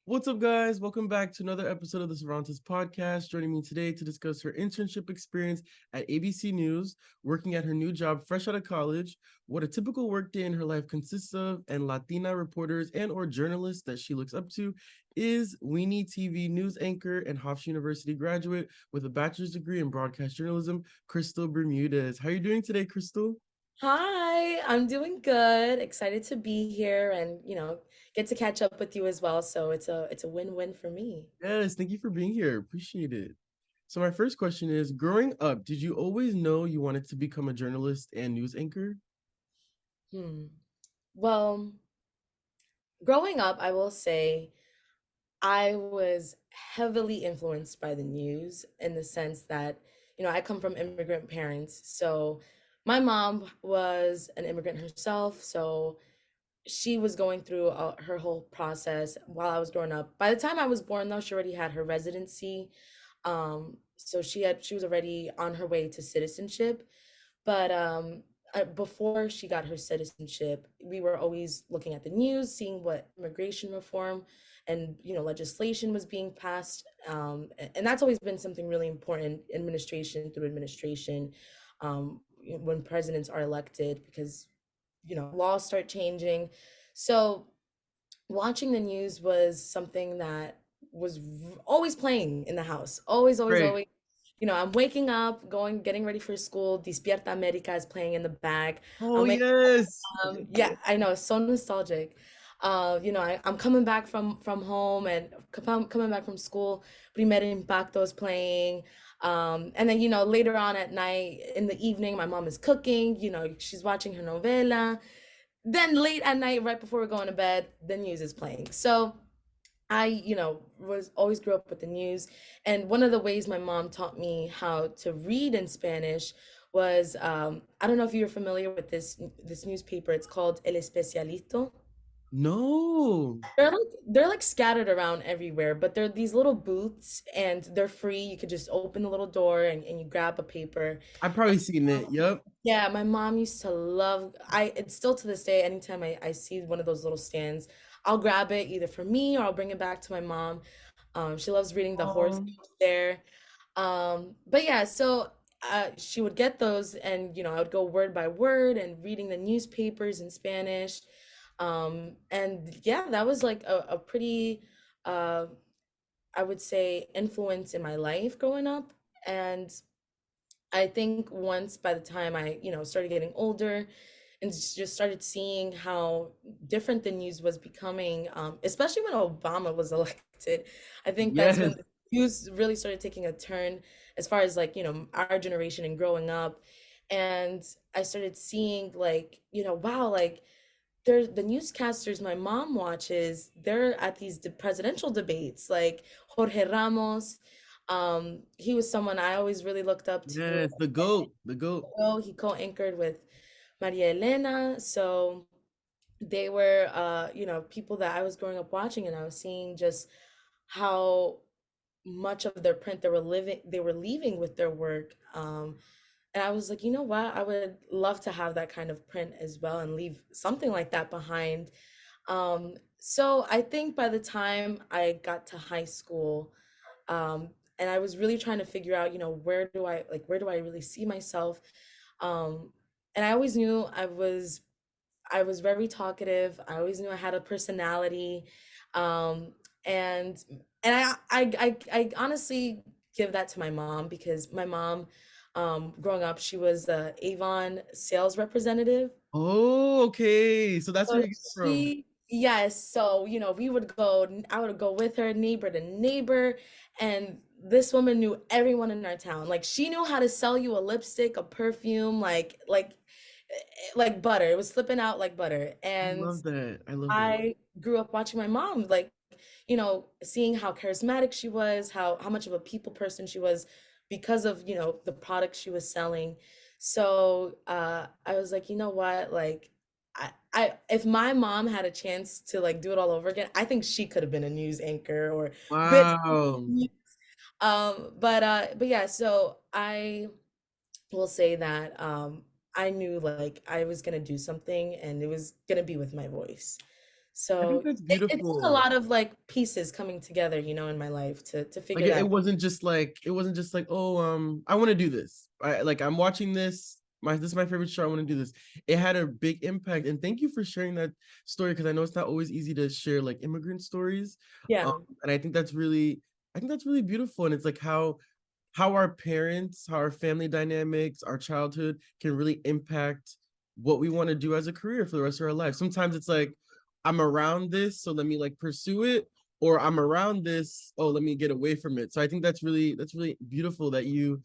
What's up, guys? Welcome back to another episode of the Cervantes Podcast. Joining me today to discuss her internship experience at ABC News, working at her new job fresh out of college, what a typical workday in her life consists of, and Latina reporters and/or journalists that she looks up to, is WENY TV news anchor and Hofstra University graduate with a bachelor's degree in broadcast journalism, Crystal Bermudez. How are you doing today, Crystal? Hi, I'm doing good. Excited to be here and, get to catch up with you as well. So it's a win-win for me. Yes, thank you for being here. Appreciate it. So my first question is, growing up, did you always know you wanted to become a journalist and news anchor? Hmm. Well, growing up, I will say I was heavily influenced by the news in the sense that, I come from immigrant parents. So my mom was an immigrant herself. So she was going through her whole process while I was growing up. By the time I was born, though, she already had her residency. So she was already on her way to citizenship. But before she got her citizenship, we were always looking at the news, seeing what immigration reform and legislation was being passed. And that's always been something really important, administration through administration, when presidents are elected, because laws start changing. So watching the news was something that was always playing in the house. Always, always, Right. always. I'm waking up, getting ready for school. Despierta America is playing in the back. Oh, I'm waking yes. yeah, I know, it's so nostalgic. I'm coming back from home and coming back from school. Primer Impacto is playing. And then, later on at night, in the evening, my mom is cooking. She's watching her novela. Then late at night, right before we're going to bed, the news is playing. So I, was always grew up with the news. And one of the ways my mom taught me how to read in Spanish was, I don't know if you're familiar with this newspaper. It's called El Especialito. No. They're like scattered around everywhere, but they're these little booths and they're free. You could just open the little door and you grab a paper. I've probably seen it. Yep. Yeah, my mom used to love, it's still to this day, anytime I see one of those little stands, I'll grab it either for me or I'll bring it back to my mom. She loves reading the Um, horoscopes there. But yeah, so she would get those and I would go word by word and reading the newspapers in Spanish. And yeah, that was like a pretty uh I would say influence in my life growing up. And I think once by the time I, started getting older and just started seeing how different the news was becoming, especially when Obama was elected, I think that's when yes. the news really started taking a turn as far as like, our generation and growing up. And I started seeing like, wow, like the newscasters my mom watches, they're at these presidential debates, like Jorge Ramos. He was someone I always really looked up to. Yes. The goat. The goat. Well, he co-anchored with Maria Elena, so they were people that I was growing up watching, and I was seeing just how much of their print they were leaving with their work. And I was like, you know what? I would love to have that kind of print as well and leave something like that behind. So I think by the time I got to high school, and I was really trying to figure out, where do I really see myself? Um, and I always knew I was very talkative. I always knew I had a personality. Um, and and I honestly give that to my mom because my mom, growing up, she was the Avon sales representative. Oh, okay. So that's where So you get it from. yes, so I would go with her neighbor to neighbor, and this woman knew everyone in our town. Like she knew how to sell you a lipstick, a perfume, like butter. It was slipping out like butter. I And love that. I love that. I grew up watching my mom, like, seeing how charismatic she was, how much of a people person she was because of, the products she was selling. So I was like, you know what, like if my mom had a chance to like do it all over again, I think she could have been a news anchor or been Wow. but yeah, so I will say that I knew like I was gonna do something and it was gonna be with my voice. I think So that's it took a beautiful. lot of like pieces coming together, in my life to Like figure that. it wasn't just like, oh, I want to do this. I'm watching this. This is my favorite show. I want to do this. It had a big impact. And thank you for sharing that story, because I know it's not always easy to share like immigrant stories. Yeah, And I think that's really beautiful. And it's like how our parents, how our family dynamics, our childhood can really impact what we want to do as a career for the rest of our life. Sometimes it's like, I'm around this, so let me like pursue it, or I'm around this, oh, let me get away from it. So I think that's really beautiful that you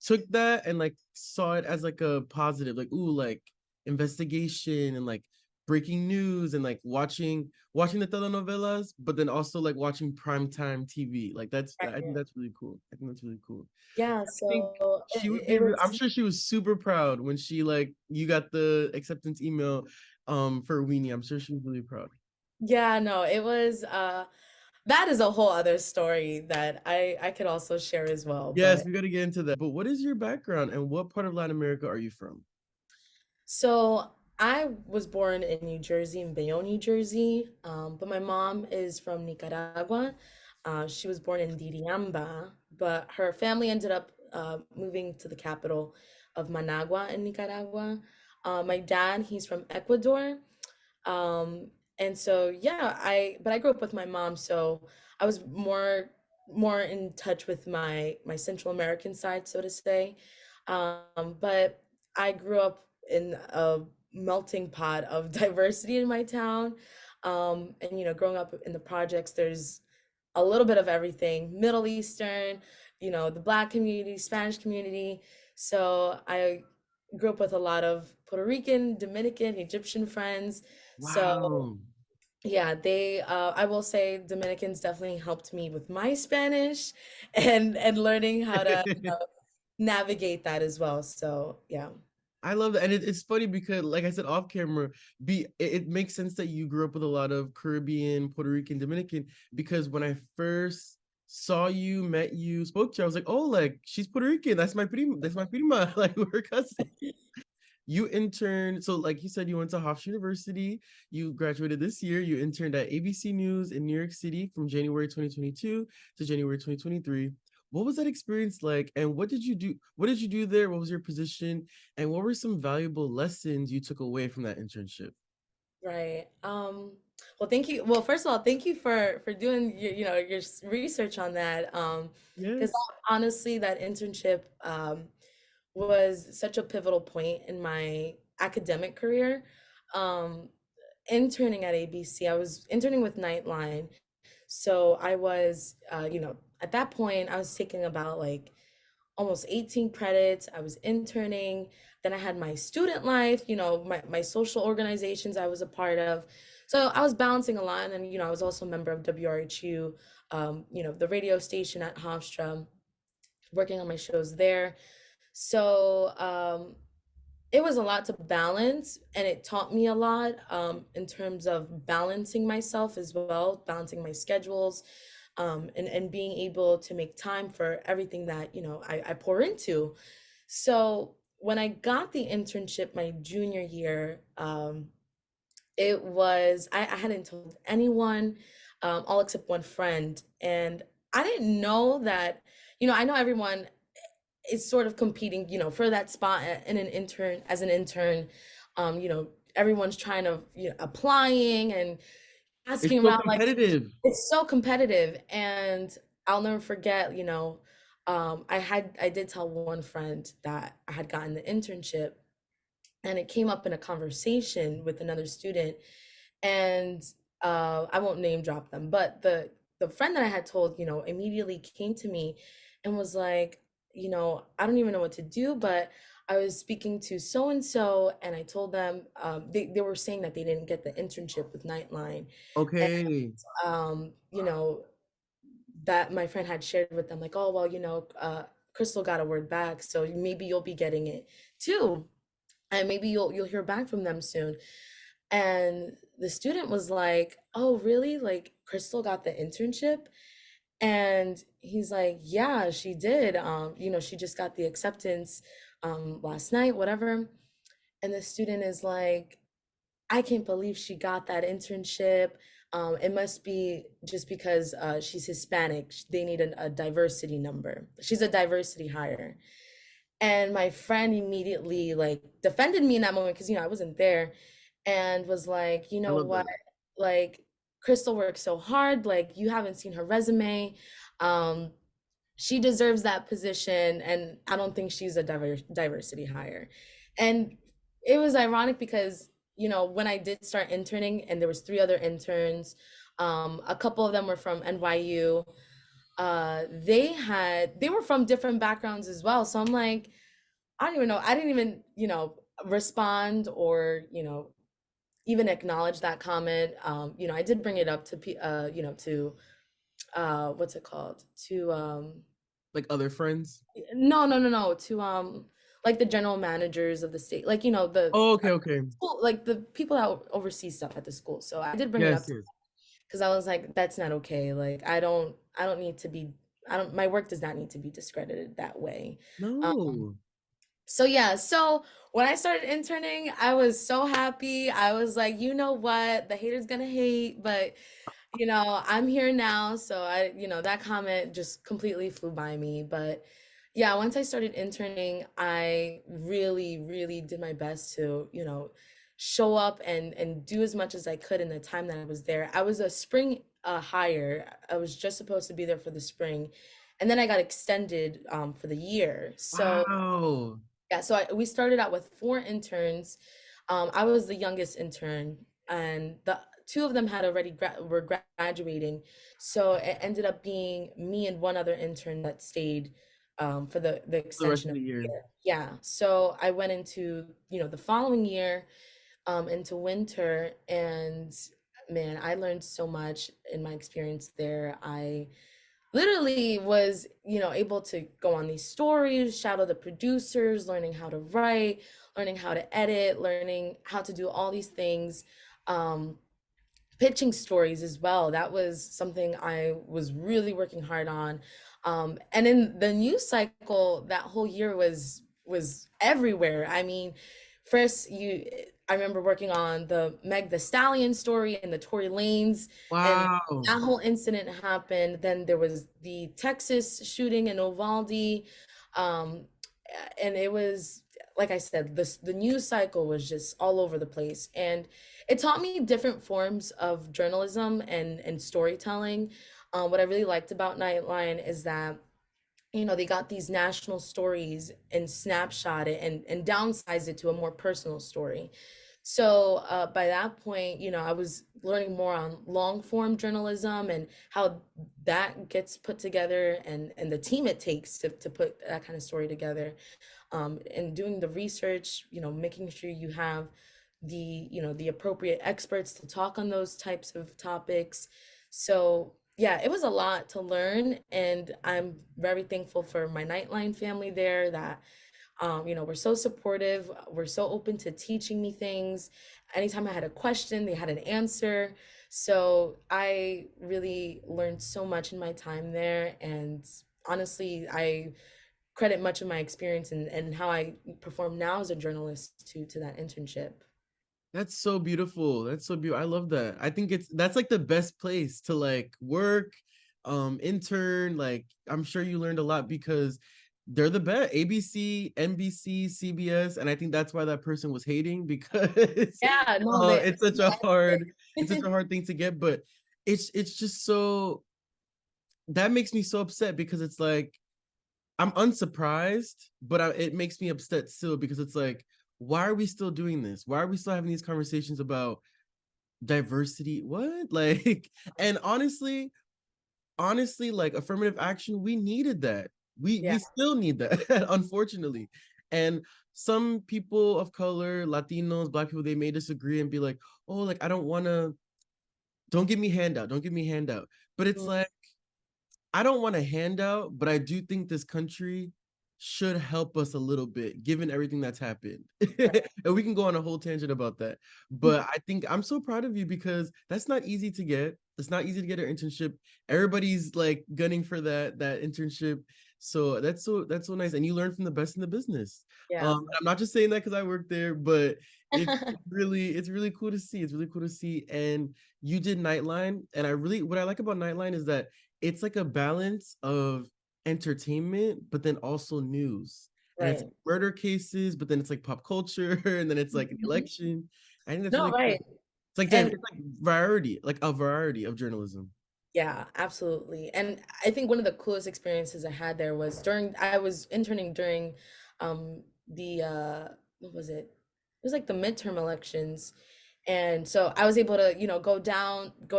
took that and like saw it as like a positive, like, ooh, like investigation and like breaking news and like watching the telenovelas, but then also like watching primetime TV. Like I think right. that's really cool. I think that's really cool. Yeah, I think so she would be it I'm was. sure she was super proud when she like you got the acceptance email for WENY. I'm sure she was really proud. Yeah, no, it was that is a whole other story that I could also share as well. Yes, But we got to get into that. But what is your background and what part of Latin America are you from? so I was born in New Jersey, in Bayonne, New Jersey. But my mom is from Nicaragua. She was born in Diriamba, but her family ended up moving to the capital of Managua in Nicaragua. My dad, he's from Ecuador. Um, and so yeah, I grew up with my mom, so I was more in touch with my Central American side, so to say. But I grew up in a melting pot of diversity in my town. And growing up in the projects, there's a little bit of everything, Middle Eastern, the Black community, Spanish community. So I grew up with a lot of Puerto Rican, Dominican, Egyptian friends. So Wow. yeah, I will say Dominicans definitely helped me with my Spanish and learning how to navigate that as well. So yeah. I love that. And it's funny because, like I said off camera, it makes sense that you grew up with a lot of Caribbean, Puerto Rican, Dominican, because when I first saw you, met you, spoke to you, I was like, oh, like she's Puerto Rican. That's my prima. Like we're cousins. You interned, so like you said, you went to Hofstra University. You graduated this year. You interned at ABC News in New York City from January 2022 to January 2023. What was that experience like? And what did you do? What did you do there? What was your position? And what were some valuable lessons you took away from that internship? Right. Well, thank you. Well, first of all, thank you for doing your research on that. Because Yes. honestly, that internship was such a pivotal point in my academic career. Um, Interning at ABC, I was interning with Nightline. So I was, at that point, I was taking about like almost 18 credits. I was interning. Then I had my student life, my social organizations I was a part of. So I was balancing a lot. And, I was also a member of WRHU, the radio station at Hofstra, working on my shows there. So it was a lot to balance, and it taught me a lot in terms of balancing myself as well, balancing my schedules, and being able to make time for everything that I pour into. So when I got the internship my junior year, I hadn't told anyone, all except one friend, and I didn't know that. I know everyone is sort of competing, for that spot in an intern as an intern. Everyone's trying to, applying and It's asking so around like competitive. it's so competitive. And I'll never forget, I did tell one friend that I had gotten the internship, and it came up in a conversation with another student, and I won't name drop them, but the friend that I had told, immediately came to me and was like, I don't even know what to do, but I was speaking to so and so, and I told them, they were saying that they didn't get the internship with Nightline, and Okay. um, you know, that my friend had shared with them, like, oh well, Crystal got a word back, so maybe you'll be getting it too, and maybe you'll hear back from them soon. And the student was like, "Oh, really? Like Crystal got the internship?" And he's like, "Yeah, she did. She just got the acceptance last night, whatever." And the student is like, I can't believe she got that internship. It must be just because she's Hispanic. They need a diversity number. She's a diversity hire. And my friend immediately like defended me in that moment because, I wasn't there, and was like, you I know love what? that. Like, Crystal works so hard. Like, you haven't seen her resume. Um, she deserves that position, and I don't think she's a diversity hire. And it was ironic because, when I did start interning, and there was three other interns, a couple of them were from NYU. They were from different backgrounds as well. So I'm like, I don't even know. I didn't even, respond or, even acknowledge that comment. I did bring it up to, to, what's it called? To, Like other friends. no, no, no, no, to, like the general managers of the state, like, the Oh, okay, okay. school, like the people that oversee stuff at the school. So I did bring it up Yes, to, yes. because I was like, that's not okay. Like, I don't need to be, my work does not need to be discredited that way. No. So yeah, so when I started interning, I was so happy. I was like, you know what? The haters gonna hate, but I'm here now. So that comment just completely flew by me. But yeah, once I started interning, I really, really did my best to, show up and do as much as I could in the time that I was there. I was a spring hire. I was just supposed to be there for the spring, and then I got extended for the year. So Wow. yeah, so we started out with four interns. I was the youngest intern, and the two of them had already were graduating. So it ended up being me and one other intern that stayed for the For the rest extension of of the the year. year. Yeah. So I went into, the following year, into winter, and man, I learned so much in my experience there. I literally was, able to go on these stories, shadow the producers, learning how to write, learning how to edit, learning how to do all these things. Um, Pitching stories as well. That was something I was really working hard on. And in the news cycle, that whole year was everywhere. I mean, first I remember working on the Meg the Stallion story and the Tory Lanez, and Wow. that whole incident happened. Then there was the Texas shooting in Uvalde. Um, and it was, like I said, the news cycle was just all over the place. And it taught me different forms of journalism and storytelling. What I really liked about Nightline is that, they got these national stories and snapshot it and downsize it to a more personal story. So by that point, I was learning more on long form journalism and how that gets put together, and the team it takes to put that kind of story together, and doing the research, making sure you have the appropriate experts to talk on those types of topics. So yeah, it was a lot to learn, and I'm very thankful for my Nightline family there that we're so supportive, we're so open to teaching me things. Anytime I had a question, they had an answer. So I really learned so much in my time there, and honestly, I credit much of my experience and how I perform now as a journalist to that internship. That's so beautiful. That's so beautiful. I love that. I think that's like the best place to like work, intern. Like I'm sure you learned a lot because they're the best. ABC, NBC, CBS, and I think that's why that person was hating because Yeah, no, they, it's such a hard it's such a hard thing to get. But it's just so that makes me so upset because it's like I'm unsurprised, but it makes me upset still because it's like, why are we still doing this? Why are we still having these conversations about diversity? What? Like, and honestly, like affirmative action, we needed that. We yeah. we still need that, unfortunately. And some people of color, Latinos, Black people, they may disagree and be like, oh, like I don't want to. Don't give me handout. Don't give me handout. But it's Mm, like I don't want a handout, but I do think this country should help us a little bit, given everything that's happened. And we can go on a whole tangent about that. But I think I'm so proud of you because that's not easy to get. It's not easy to get an internship. Everybody's like gunning for that internship. So that's so nice, and you learn from the best in the business. Yeah. I'm not just saying that because I work there, but it's really cool to see. It's really cool to see. And you did Nightline, and what I like about Nightline is that it's like a balance of entertainment, but then also news. And it's Right. murder cases, but then it's like pop culture, and then it's like the Mhm. election. I think that's No, really cool. right. It's And like variety, like a variety of journalism. yeah, absolutely. And I think one of the coolest experiences I had there was during I was interning during the what was it? It was like the midterm elections. And so I was able to, go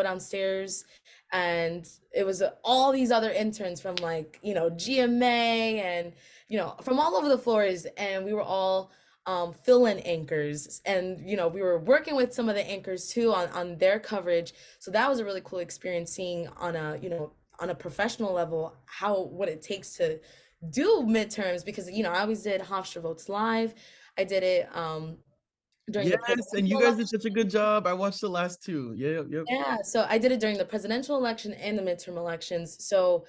downstairs, and it was all these other interns from like, GMA and, from all over the floors, and we were all fill-in anchors, and we were working with some of the anchors too on their coverage. So that was a really cool experience, seeing on a professional level how what it takes to do midterms, because I always did Hofstra Votes Live. I did it during the Yes, and you presidential guys did election. such a good job. I watched the last two. Yep, yep. Yeah, so I did it during the presidential election and the midterm elections. So,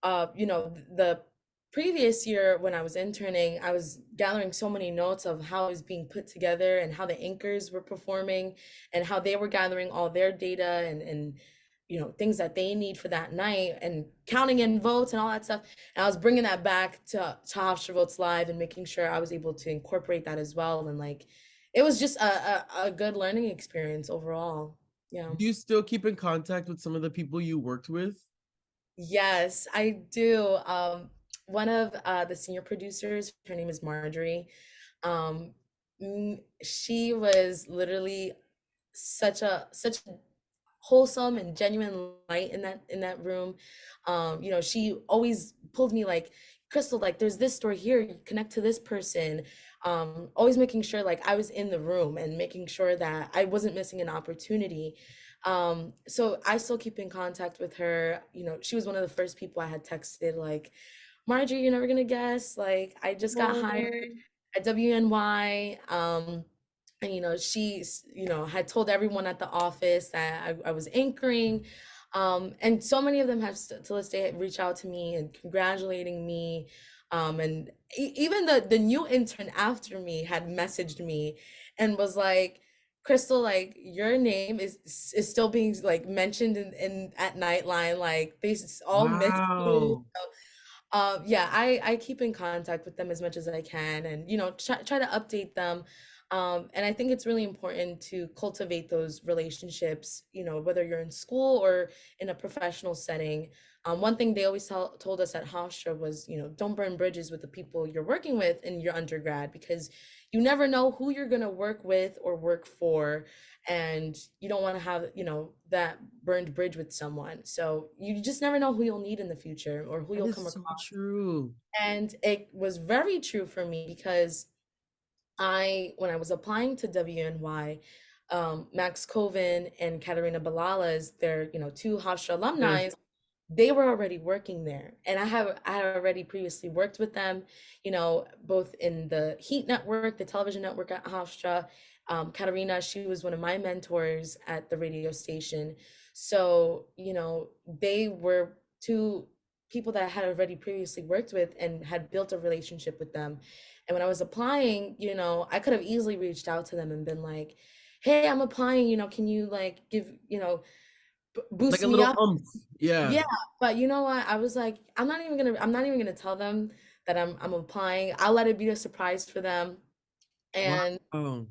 the previous year when I was interning, I was gathering so many notes of how it was being put together and how the anchors were performing and how they were gathering all their data and things that they need for that night, and counting in votes and all that stuff. And I was bringing that back to Hofstra Votes Live and making sure I was able to incorporate that as well. And like, it was just a good learning experience overall. Yeah. Do you still keep in contact with some of the people you worked with? Yes, I do. One of the senior producers, her name is Marjorie. Um, she was literally such a wholesome and genuine light in that room. She always pulled me like, Crystal, like there's this story here, you connect to this person. Always making sure like I was in the room and making sure that I wasn't missing an opportunity. So I still keep in contact with her. She was one of the first people I had texted, like, Marjorie, you're never gonna guess, like I just got hired Oh, at WNY. And she's had told everyone at the office that I was anchoring. And so many of them have to this day reached out to me and congratulating me. And even the new intern after me had messaged me and was like, Crystal, like your name is still being like mentioned in at Nightline, like all miss you. wow. Yeah, I keep in contact with them as much as I can, and try to update them. And I think it's really important to cultivate those relationships, whether you're in school or in a professional setting. One thing they always told us at Hofstra was, don't burn bridges with the people you're working with in your undergrad, because you never know who you're going to work with or work for, and you don't want to have, that burned bridge with someone. So you just never know who you'll need in the future or who That you'll is come so across. true. And it was very true for me, because when I was applying to WNY, Max Coven and Katerina Balalas, they're, two Hofstra Yes. alumni, they were already working there. And I had already previously worked with them, both in the Heat Network, the television network at Hofstra. Katerina, she was one of my mentors at the radio station. So, they were two people that I had already previously worked with and had built a relationship with them. And when I was applying, I could have easily reached out to them and been like, hey, I'm applying, can you like give, Like boost a me little up? umph. Yeah. Yeah, but you know what? I was like, I'm not even gonna tell them that I'm applying. I'll let it be a surprise for them. And Wow.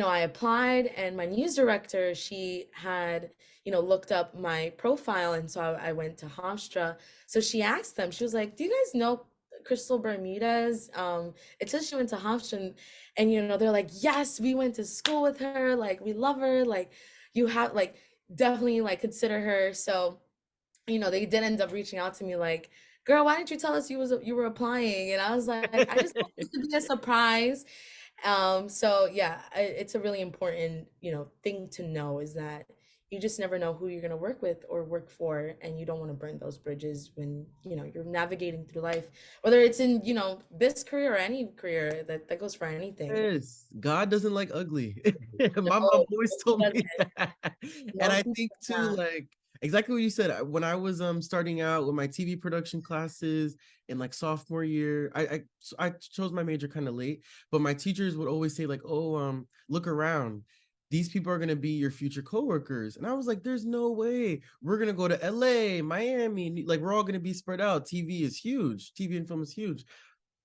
I applied, and my news director, she had, looked up my profile, and so I went to Hofstra. So she asked them, she was like, "Do you guys know Crystal Bermudez?" It says she went to Hofstra, and they're like, "Yes, we went to school with her. Like, we love her. Like, you have like definitely like consider her." So they did end up reaching out to me like, "Girl, why didn't you tell us you were applying?" And I was like, "I just want this to be a surprise." So yeah, it's a really important, thing to know, is that you just never know who you're going to work with or work for, and you don't want to burn those bridges when, you're navigating through life, whether it's in, this career or any career, that goes for anything. Yes, God doesn't like ugly. My mom No, always he told doesn't. me that. And No, I he think does too, not. like, exactly what you said. When I was starting out with my TV production classes in like sophomore year, I chose my major kind of late, but my teachers would always say like, "Oh, look around. These people are gonna be your future coworkers." And I was like, "There's no way. We're gonna go to LA, Miami, like we're all gonna be spread out. TV is huge. TV and film is huge."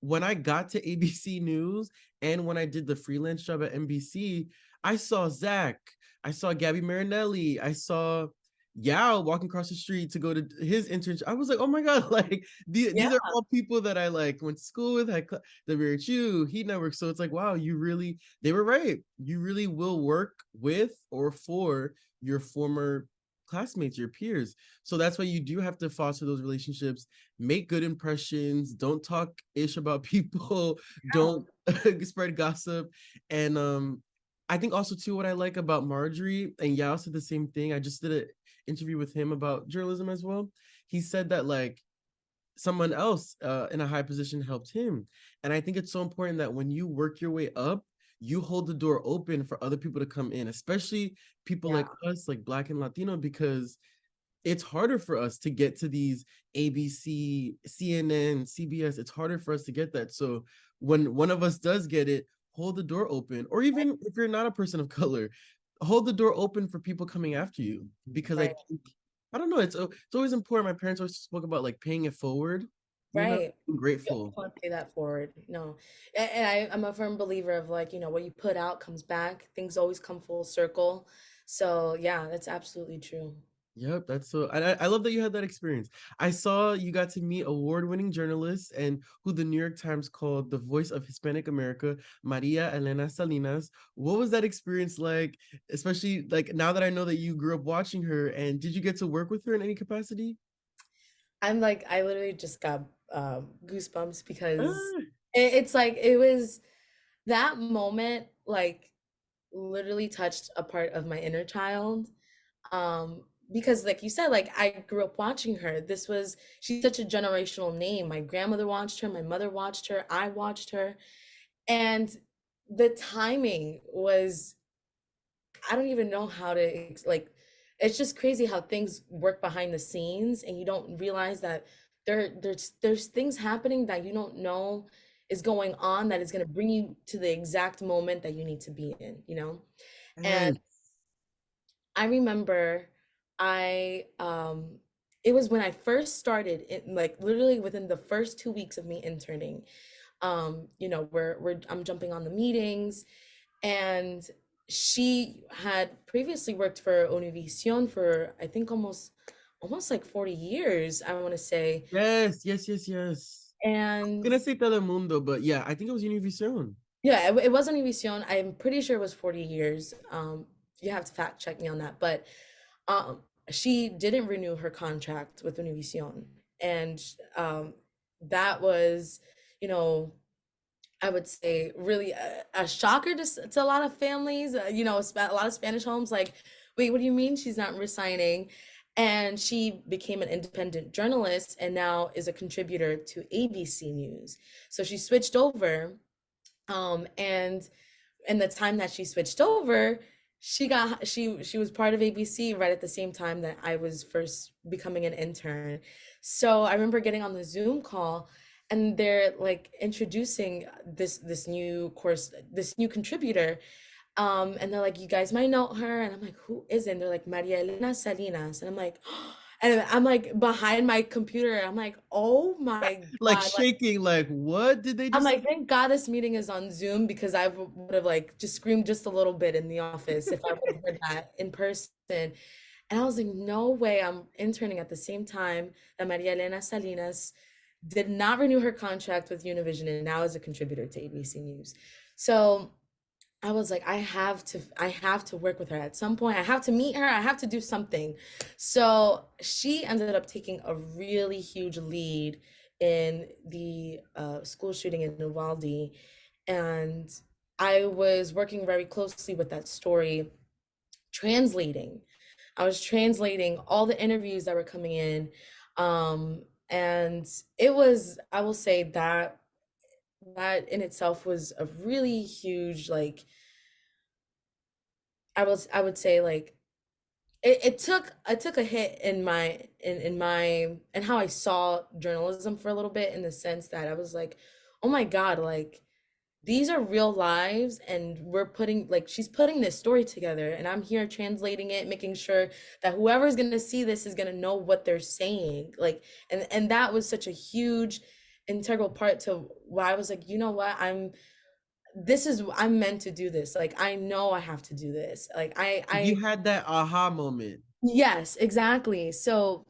When I got to ABC News and when I did the freelance job at NBC, I saw Zach, I saw Gabby Marinelli, I saw Yao walking across the street to go to his internship. I was like, oh my God, like Yeah, these are all people that I like went to school with, had the Very Chu, Heat Network. So it's like, wow, you really, they were right. You really will work with or for your former classmates, your peers. So that's why you do have to foster those relationships, make good impressions, don't talk ish about people, yeah. don't spread gossip. And I think also too what I like about Marjorie, and Yao said the same thing. I just did an interview with him about journalism as well. He said that like someone else in a high position helped him. And I think it's so important that when you work your way up, you hold the door open for other people to come in, especially people Yeah, like us, like Black and Latino, because it's harder for us to get to these ABC, CNN, CBS. It's harder for us to get that. So when one of us does get it, hold the door open. Or even if you're not a person of color, hold the door open for people coming after you. Because I right, think, I don't know, it's always important. My parents always spoke about like paying it forward. You know, right. I'm You always grateful. want to pay that forward. No, and I'm a firm believer of like, what you put out comes back. Things always come full circle. So yeah, that's absolutely true. Yep, that's so. I love that you had that experience. I saw you got to meet award-winning journalists and who the New York Times called the voice of Hispanic America, Maria Elena Salinas. What was that experience like? Especially like now that I know that you grew up watching her, and did you get to work with her in any capacity? I'm like, I literally just got goosebumps because Ah, it's like it was that moment, like literally touched a part of my inner child. Because like you said, like I grew up watching her. She's such a generational name. My grandmother watched her, my mother watched her, I watched her. And the timing was, I don't even know how to like, it's just crazy how things work behind the scenes and you don't realize that there's things happening that you don't know is going on that is going to bring you to the exact moment that you need to be in, And yes, I remember I it was when I first started, like literally within the first 2 weeks of me interning. Where I'm jumping on the meetings, and she had previously worked for Univision for I think almost like 40 years, I want to say. yes. I'm And gonna say Telemundo, but yeah, I think it was Univision. yeah, it was Univision. I'm pretty sure it was 40 years. You have to fact check me on that, but um, she didn't renew her contract with Univision, and that was, you know, I would say really a shocker to a lot of families. A lot of Spanish homes like, wait, what do you mean she's not resigning? And she became an independent journalist and now is a contributor to ABC News. So she switched over, and in the time that she switched over, she was part of ABC right at the same time that I was first becoming an intern. So I remember getting on the Zoom call and they're like introducing this new course, this new contributor. And they're like, you guys might know her. And I'm like, who is it? And they're like, Maria Elena Salinas. And I'm like, and I'm like behind my computer. I'm like, oh my Like God. Like, shaking, like what did they I'm just say? like, thank God this meeting is on Zoom because I would have like just screamed just a little bit in the office if I would have heard that in person. And I was like, no way, I'm interning at the same time that Maria Elena Salinas did not renew her contract with Univision and now is a contributor to ABC News. So I was like, I have to work with her at some point. I have to meet her. I have to do something. So she ended up taking a really huge lead in the school shooting in Uvalde. And I was working very closely with that story, translating. I was translating all the interviews that were coming in. And it was, I will say that in itself was a really huge, like, I would say like it took a hit in my in how I saw journalism for a little bit, in the sense that I was like, oh my God, like these are real lives, and we're putting, like, she's putting this story together, and I'm here translating it, making sure that whoever's going to see this is going to know what they're saying, like, and that was such a huge integral part to why I was like, you know what, I'm meant to do this, like I know I have to do this, like I You had that aha moment. yes, exactly. So,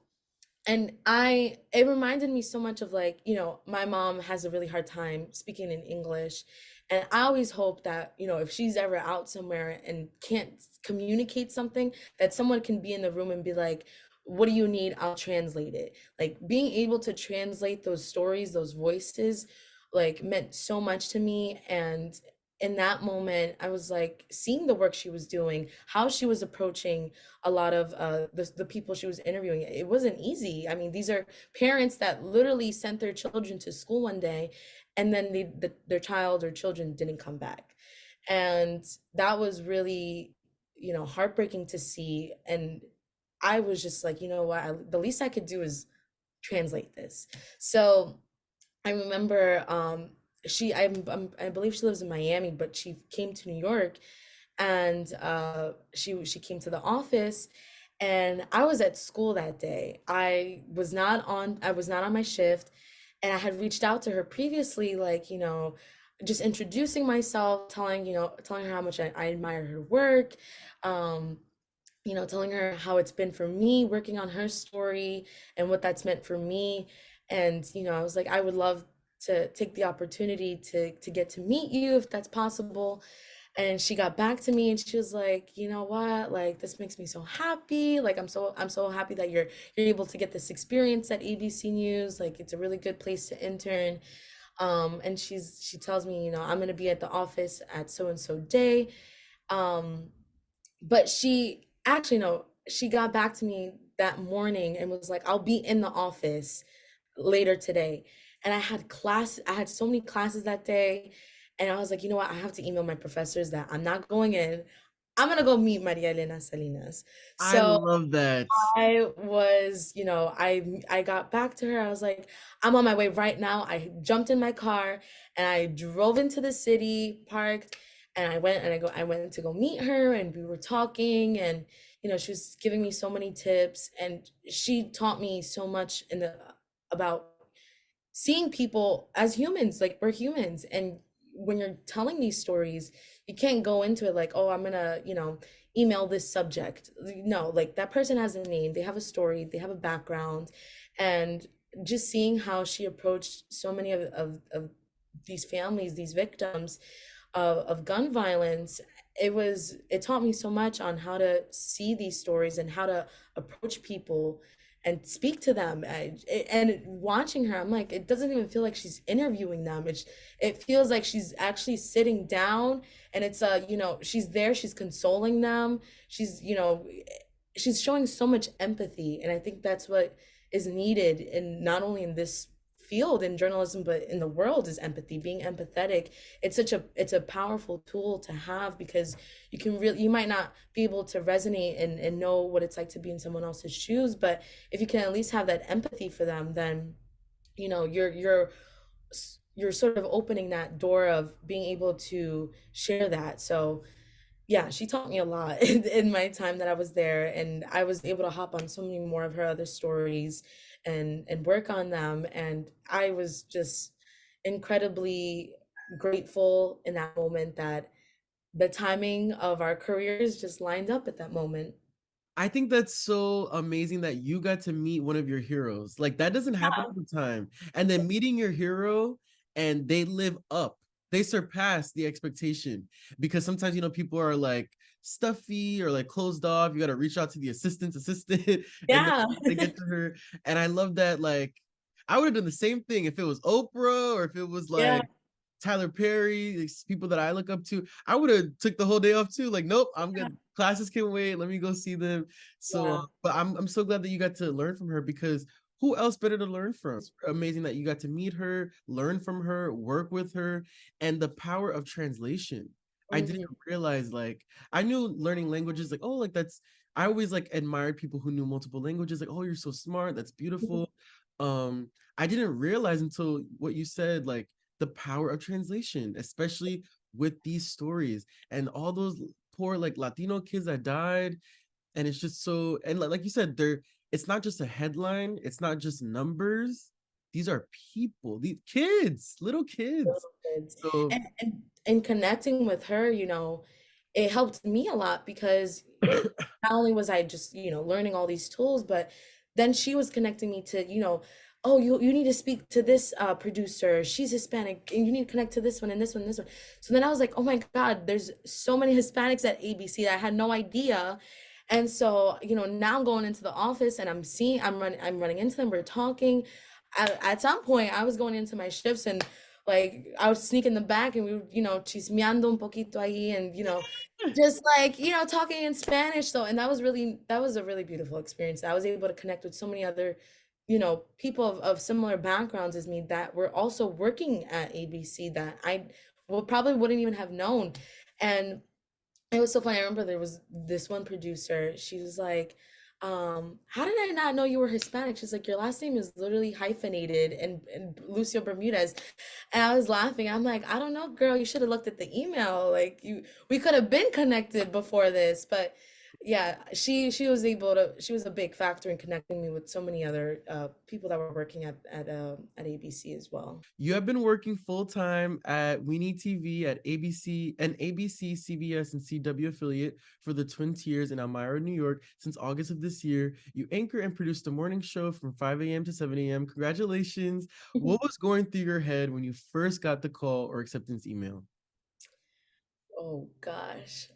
and it reminded me so much of, like, my mom has a really hard time speaking in English. And I always hope that, if she's ever out somewhere and can't communicate something, that someone can be in the room and be like, what do you need? I'll translate it. Like, being able to translate those stories, those voices, like, meant so much to me. And in that moment, I was like, seeing the work she was doing, how she was approaching a lot of the people she was interviewing. It wasn't easy. I mean, these are parents that literally sent their children to school one day, and then their child or children didn't come back. And that was really, heartbreaking to see. And I was just like, you know what, the least I could do is translate this. So I remember I believe she lives in Miami, but she came to New York, and she came to the office, and I was at school that day. I was not on my shift, and I had reached out to her previously, like, just introducing myself, telling her how much I admire her work, um telling her how it's been for me working on her story and what that's meant for me. And, I was like, I would love to take the opportunity to get to meet you if that's possible. And she got back to me and she was like, you know what, like, this makes me so happy. Like, I'm so happy that you're able to get this experience at ABC News. Like, it's a really good place to intern. And she tells me, I'm gonna be at the office at so and so day. Um, but she actually, no, she got back to me that morning and was like, I'll be in the office later today. And I had so many classes that day. And I was like, you know what? I have to email my professors that I'm not going in. I'm gonna go meet Maria Elena Salinas. I So love that. I was, I got back to her. I was like, I'm on my way right now. I jumped in my car and I drove into the city, parked, and I went to go meet her, and we were talking, and she was giving me so many tips, and she taught me so much about seeing people as humans, like we're humans. And when you're telling these stories, you can't go into it like, oh, I'm gonna, email this subject. No, like, that person has a name, they have a story, they have a background. And just seeing how she approached so many of these families, these victims of gun violence, it taught me so much on how to see these stories and how to approach people and speak to them. And watching her, I'm like, it doesn't even feel like she's interviewing them. It feels like she's actually sitting down, and it's she's there, she's consoling them, she's showing so much empathy. And I think that's what is needed, in not only in this field in journalism but in the world, is empathy, being empathetic. It's a powerful tool to have, because you might not be able to resonate and know what it's like to be in someone else's shoes, but if you can at least have that empathy for them, then you're sort of opening that door of being able to share that. So yeah, she taught me a lot in my time that I was there, and I was able to hop on so many more of her other stories and work on them. And I was just incredibly grateful in that moment that the timing of our careers just lined up at that moment. I think that's so amazing that you got to meet one of your heroes. Like, that doesn't happen all the time. And then meeting your hero and they live up, they surpass the expectation. Because sometimes, people are like stuffy or like closed off. You got to reach out to the assistant, and then Yeah. they get to her. And I love that. Like, I would have done the same thing if it was Oprah or if it was Yeah. like Tyler Perry, these people that I look up to. I would have took the whole day off too. Like, nope, I'm good. Classes can wait. Let me go see them. So, Yeah. but I'm so glad that you got to learn from her, because who else better to learn from? It's amazing that you got to meet her, learn from her, work with her, and the power of translation. I didn't Mhm. realize, like, I knew learning languages, like, oh, like that's I always like admired people who knew multiple languages. Like, oh, you're so smart. That's beautiful. I didn't realize until what you said, like the power of translation, especially with these stories and all those poor like Latino kids that died. And it's just so, and like you said, it's not just a headline, it's not just numbers. These are people, these kids, little kids. Kids. So And connecting with her, it helped me a lot because not only was I just, learning all these tools, but then she was connecting me to, oh, you need to speak to this producer. She's Hispanic, and you need to connect to this one and this one and this one. So then I was like, oh my God, there's so many Hispanics at ABC that I had no idea. And so, now I'm going into the office and I'm running into them. We're talking. At some point, I was going into my shifts and like I would sneak in the back and we would, chismeando un poquito ahí and, just like, talking in Spanish. So, and that was a really beautiful experience. I was able to connect with so many other, people of similar backgrounds as me that were also working at ABC that I probably wouldn't even have known. And it was so funny. I remember there was this one producer. She was like, how did I not know you were Hispanic? She's like, your last name is literally hyphenated and Lucio Bermudez. And I was laughing. I'm like, I don't know, girl, you should have looked at the email. Like we could have been connected before this. But yeah, she was she was a big factor in connecting me with so many other people that were working at ABC as well. you have been working full time at WENY TV at ABC and ABC, CBS, and CW affiliate for the Twin Tiers in Elmira, New York since August of this year. You anchor and produce the morning show from 5 a.m. to 7 a.m. Congratulations. What was going through your head when you first got the call or acceptance email? Oh gosh.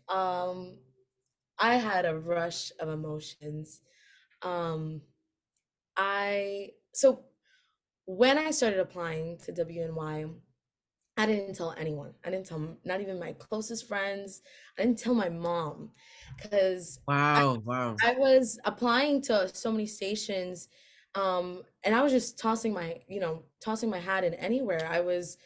I had a rush of emotions. Um, so when I started applying to WNY, I didn't tell anyone. I didn't tell not even my closest friends. I didn't tell my mom because Wow, wow. I was applying to so many stations, and I was just tossing my hat in anywhere. I was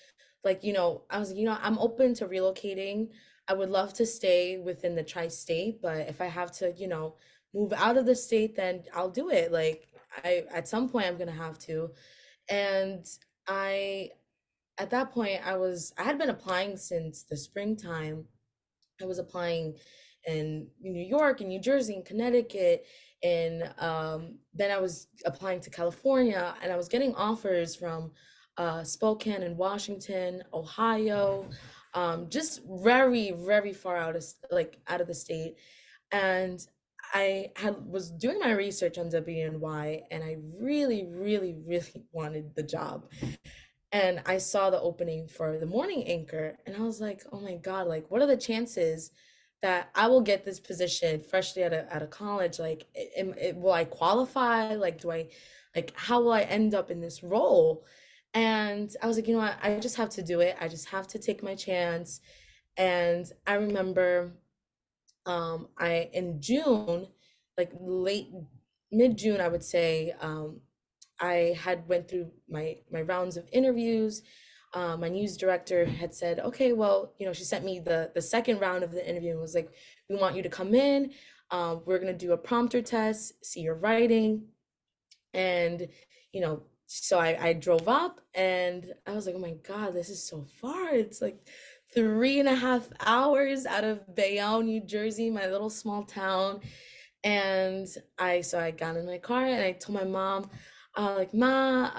like, I'm open to relocating. I would love to stay within the tri-state, but if I have to, move out of the state, then I'll do it. Like at some point I'm gonna have to. And I, at that point, I had been applying since the springtime. I was applying in New York and New Jersey and Connecticut. And then I was applying to California and I was getting offers from Spokane and Washington, Ohio, just very, very far out of the state. And was doing my research on WNY and I really, really, really wanted the job. And I saw the opening for the morning anchor and I was like, oh my God, like what are the chances that I will get this position freshly out of college? Like, will I qualify? Like, how will I end up in this role? And I was like, you know what? I just have to do it. I just have to take my chance. And I remember I in June, like late mid-June, I would say, I had went through my rounds of interviews. My news director had said, okay, well, she sent me the second round of the interview and was like, we want you to come in. We're gonna do a prompter test, see your writing. And, so I drove up and I was like, oh my God, this is so far. It's like 3.5 hours out of Bayonne, New Jersey, my little small town. And I got in my car and I told my mom, like, Ma,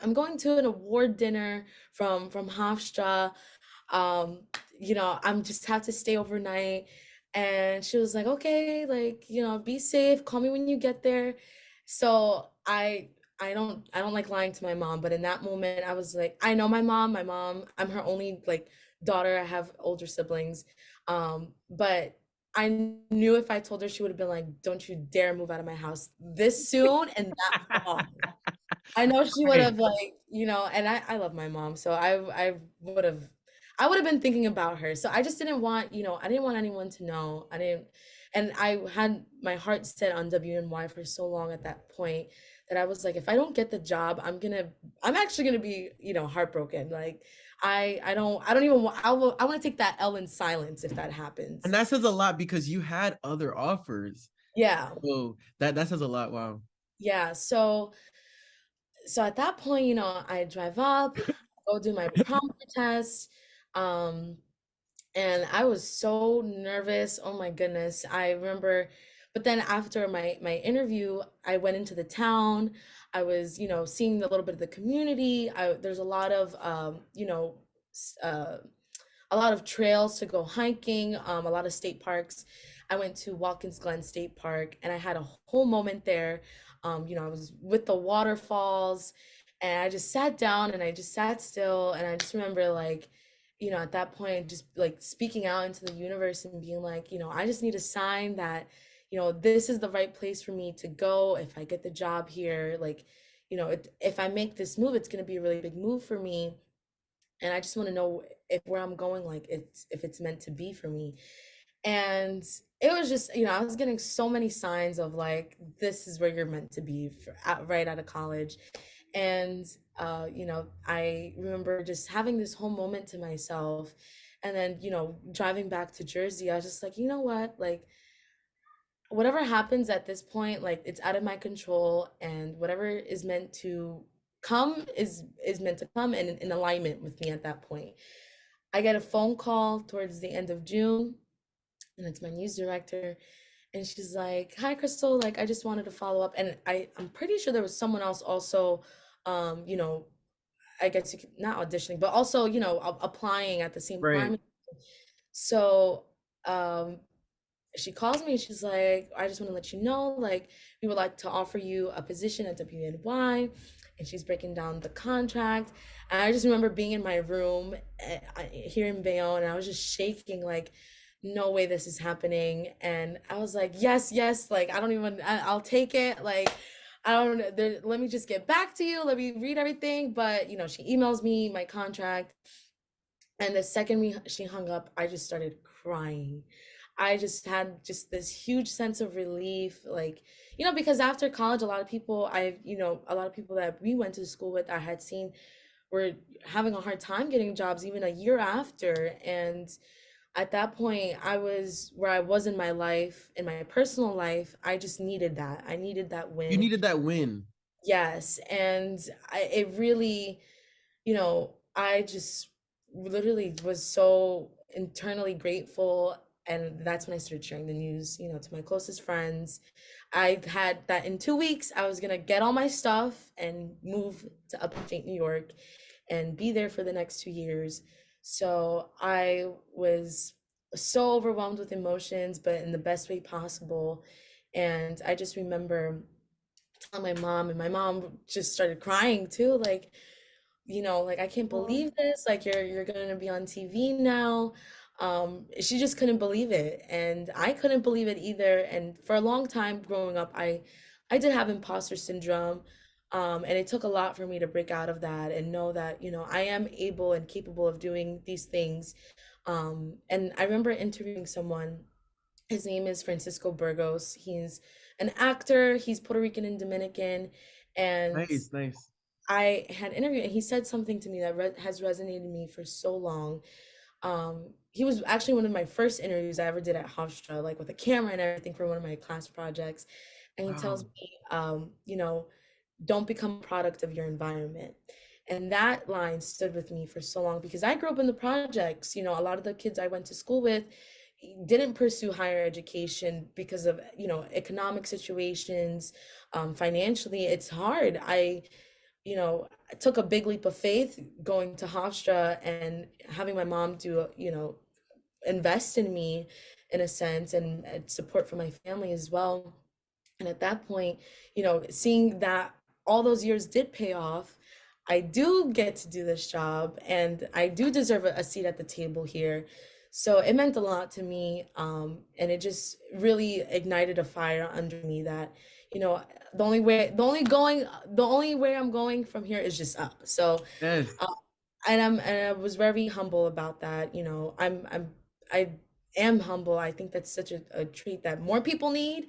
I'm going to an award dinner from Hofstra. I'm just have to stay overnight. And she was like, okay, like, be safe. Call me when you get there. So I don't like lying to my mom, but in that moment I was like, I know my mom. I'm her only like daughter. I have older siblings. But I knew if I told her, she would have been like, don't you dare move out of my house this soon and that far. I know she would Right. have like, and I love my mom, so I would have been thinking about her. So I just didn't want, I didn't want anyone to know. And I had my heart set on WNY for so long at that point that I was like, if I don't get the job, I'm actually gonna be, heartbroken. Like I don't even want, I want to take that L in silence if that happens. And that says a lot because you had other offers. Yeah. Oh, that says a lot. Wow. Yeah. So at that point, I drive up, go do my prompter test. Um, and I was so nervous. Oh my goodness. I remember, but then after my interview, I went into the town. I was, seeing a little bit of the community. There's a lot of a lot of trails to go hiking, a lot of state parks. I went to Watkins Glen State Park and I had a whole moment there. I was with the waterfalls and I just sat down and I just sat still. And I just remember, like, at that point, just like speaking out into the universe and being like, I just need a sign that, this is the right place for me to go. If I get the job here, like, if I make this move, it's going to be a really big move for me, and I just want to know if where I'm going, like, if it's meant to be for me. And it was just, I was getting so many signs of like, this is where you're meant to be right out of college. And I remember just having this whole moment to myself, and then driving back to Jersey, I was just like, you know what, like, whatever happens at this point, like, it's out of my control, and whatever is meant to come is meant to come, and in alignment with me at that point. I get a phone call towards the end of June, and it's my news director, and she's like, "Hi, Crystal. Like, I just wanted to follow up." And I'm pretty sure there was someone else also, um, you know, I guess you could not auditioning, but also, applying at the same Right. time. So, she calls me and she's like, "I just want to let you know, like, we would like to offer you a position at WNY." And she's breaking down the contract. And I just remember being in my room here in Bayonne, and I was just shaking, like, no way this is happening. And I was like, yes, yes, like, I don't even, I'll take it. Like, I don't, let me just get back to you. Let me read everything. But, she emails me my contract. And the second she hung up, I just started crying. I just had just this huge sense of relief, like, because after college, a lot of people that we went to school with, I had seen were having a hard time getting jobs even a year after. And at that point, I was where I was in my life, in my personal life. I just needed that. I needed that You win. needed that win. Yes. And it really, I just literally was so internally grateful. And that's when I started sharing the news, to my closest friends. I had that in 2 weeks, I was gonna get all my stuff and move to upstate New York and be there for the next 2 years. So I was so overwhelmed with emotions, but in the best way possible. And I just remember telling my mom, and my mom just started crying too, like, like, I can't believe this, like, you're gonna be on TV now. She just couldn't believe it, and I couldn't believe it either. And for a long time growing up, I did have imposter syndrome. And it took a lot for me to break out of that and know that, I am able and capable of doing these things. And I remember interviewing someone. His name is Francisco Burgos. He's an actor. He's Puerto Rican and Dominican. And Nice, nice. I had interviewed, and he said something to me that has resonated with me for so long. He was actually one of my first interviews I ever did at Hofstra, like with a camera and everything, for one of my class projects. And he tells Wow. me, don't become a product of your environment. And that line stood with me for so long because I grew up in the projects. A lot of the kids I went to school with didn't pursue higher education because of, economic situations. Financially, it's hard. I took a big leap of faith going to Hofstra and having my mom do, invest in me in a sense, and support for my family as well. And at that point, seeing that all those years did pay off, I do get to do this job and I do deserve a seat at the table here. So it meant a lot to me. And it just really ignited a fire under me that, the only way I'm going from here is just up. So, Yes. uh, and I was very humble about that. I am humble. I think that's such a trait that more people need,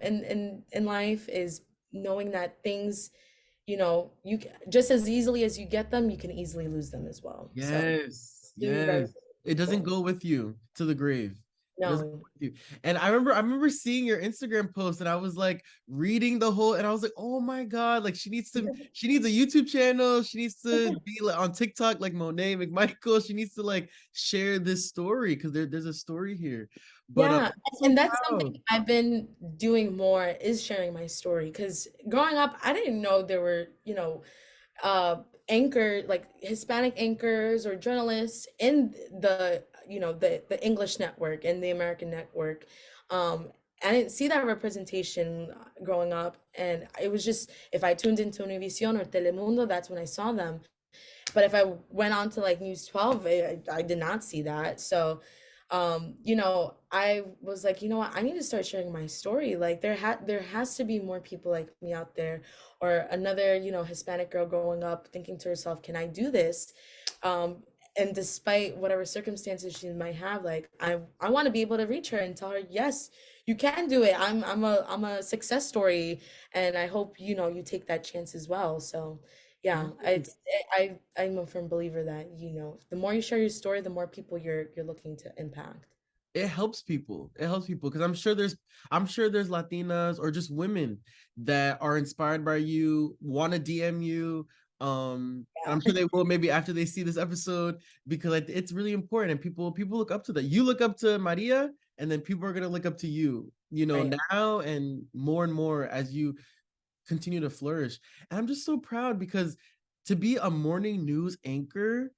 in life, is knowing that things, just as easily as you get them, you can easily lose them as well. So Yes. to be very Yes. It doesn't grateful. go with you to the grave. No. with you. And I remember seeing your Instagram post and I was like reading the whole and I was like, oh my God, like she needs a YouTube channel. She needs to be like on TikTok like Monet McMichael. She needs to like share this story because there's a story here. But Yeah, I'm so and that's proud. something I've been doing more is sharing my story. Because growing up, I didn't know there were, uh anchor like Hispanic anchors or journalists in the, the English network and the American network. I didn't see that representation growing up, and it was just if I tuned into Univision or Telemundo, that's when I saw them. But if I went on to like News 12, I did not see that. So, I was like, you know what, I need to start sharing my story. Like there has to be more people like me out there, or another, Hispanic girl growing up thinking to herself, can I do this? Um, and despite whatever circumstances she might have, like I want to be able to reach her and tell her, yes, you can do it. I'm a success story, and I hope you take that chance as well. So yeah, I'm a firm believer that, the more you share your story, the more people you're looking to impact. It helps people. It helps people because I'm sure there's Latinas or just women that are inspired by you, want to DM you. And I'm Yeah. sure they will maybe after they see this episode because like, it's really important and people look up to that. You look up to Maria, and then people are gonna look up to you, Right. now and more as you continue to flourish. And I'm just so proud because to be a morning news anchor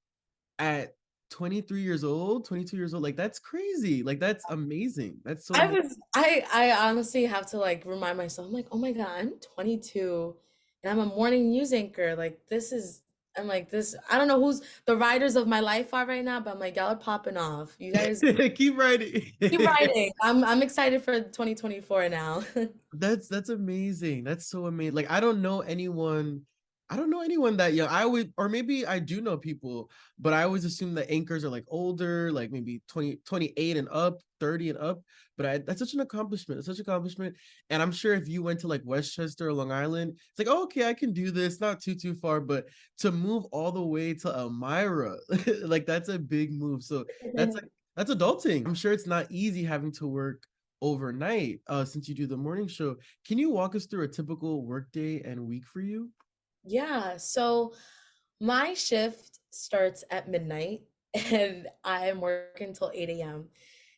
at 23 years old, 22 years old, like that's crazy. Like that's amazing. That's so amazing. I honestly have to like remind myself, I'm like, oh my God, I'm 22 and I'm a morning news anchor. Like I'm like this, I don't know who's the riders of my life are right now, but I'm like, y'all are popping off. You guys Keep writing. keep riding. I'm excited for 2024 now. That's amazing. That's so amazing. Like I don't know anyone that young. I would, or maybe I do know people, but I always assume that anchors are like older, like maybe 28 and up, 30 and up. But that's such an accomplishment. It's such an accomplishment. And I'm sure if you went to like Westchester or Long Island, it's like, oh, okay, I can do this, not too far, but to move all the way to Elmira, like that's a big move. So that's like that's adulting. I'm sure it's not easy having to work overnight since you do the morning show. Can you walk us through a typical workday and week for you? Yeah, so my shift starts at midnight and I'm working until 8 a.m.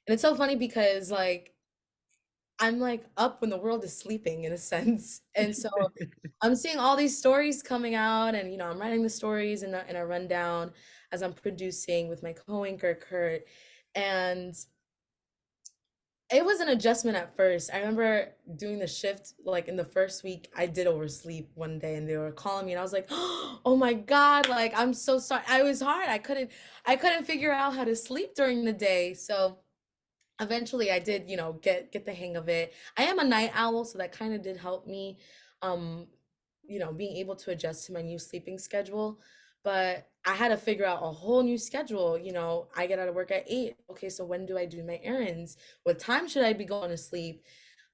And it's so funny because like I'm like up when the world is sleeping in a sense. And so I'm seeing all these stories coming out, and I'm writing the stories in a rundown as I'm producing with my co-anchor Kurt. And it was an adjustment at first. I remember doing the shift like in the first week. I did oversleep one day, and they were calling me, and I was like, "Oh my God, like I'm so sorry." I was hard. I couldn't figure out how to sleep during the day. So eventually I did, get the hang of it. I am a night owl, so that kind of did help me, um, being able to adjust to my new sleeping schedule. But I had to figure out a whole new schedule. I get out of work at 8. Okay, so when do I do my errands? What time should I be going to sleep?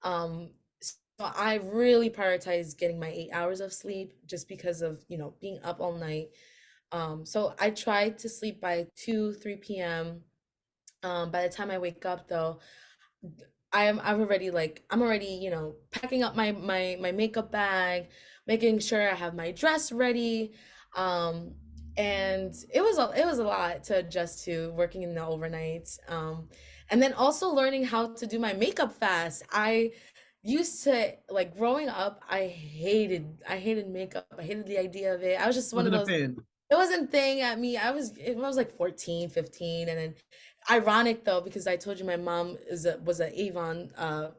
Um, so I really prioritize getting my 8 hours of sleep just because of, being up all night. So I try to sleep by 2, 3 p.m. By the time I wake up though, I'm already, packing up my makeup bag, making sure I have my dress ready. Um, and it was a lot to adjust to working in the overnights. And then also learning how to do my makeup fast. I used to like growing up, I hated makeup. I hated the idea of it. I was just one of Wasn't a those, fan. it wasn't thing at me. I was like 14, 15, and then ironic though because I told you my mom was a Avon, you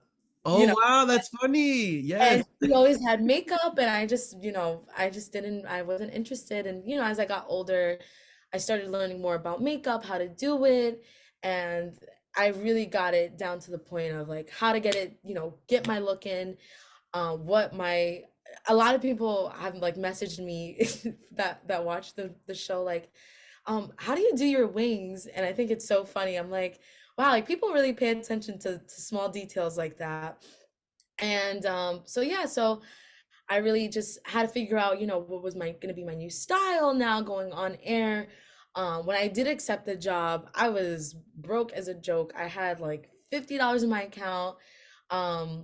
Oh know, wow, that's funny. Yes. and she always had makeup, and I wasn't interested. And as I got older, I started learning more about makeup, how to do it, and I really got it down to the point of like how to get it, get my look in. What my A lot of people have like messaged me that watch the show, like, how do you do your wings? And I think it's so funny. I'm like, wow, like people really pay attention to small details like that. And so yeah, so I really just had to figure out, what was my gonna be my new style now going on air. When I did accept the job, I was broke as a joke. I had like $50 in my account. I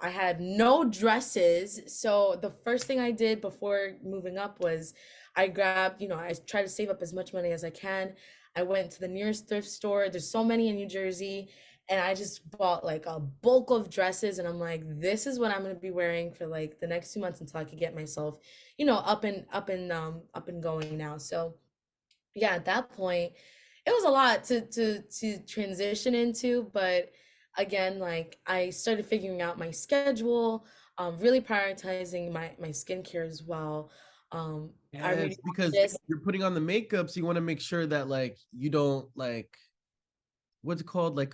had no dresses. So the first thing I did before moving up was I grabbed, I try to save up as much money as I can. I went to the nearest thrift store. There's so many in New Jersey. And I just bought like a bulk of dresses. And I'm like, this is what I'm gonna be wearing for like the next 2 months until I could get myself, up and going now. So yeah, at that point, it was a lot to transition into, but again, like I started figuring out my schedule, really prioritizing my skincare as well. I Yes, read because this. you're putting on the makeup, so you want to make sure that like you don't like what's it called? Like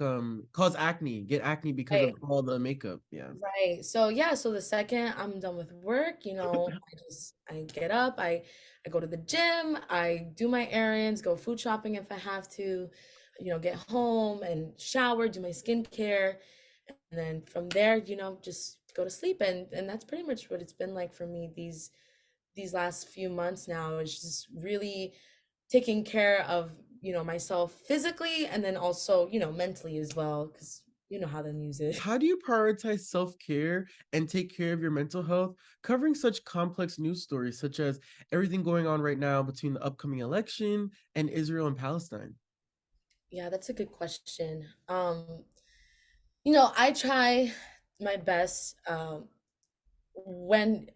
cause acne, get acne because Right. of all the makeup. Yeah. Right. So yeah, so the second I'm done with work, I get up, I go to the gym, I do my errands, go food shopping if I have to, get home and shower, do my skincare, and then from there, just go to sleep. And that's pretty much what it's been like for me these last few months now, is just really taking care of, myself physically and then also, mentally as well, because you know how the news is. How do you prioritize self-care and take care of your mental health, covering such complex news stories such as everything going on right now between the upcoming election and Israel and Palestine? Yeah, that's a good question. I try my best when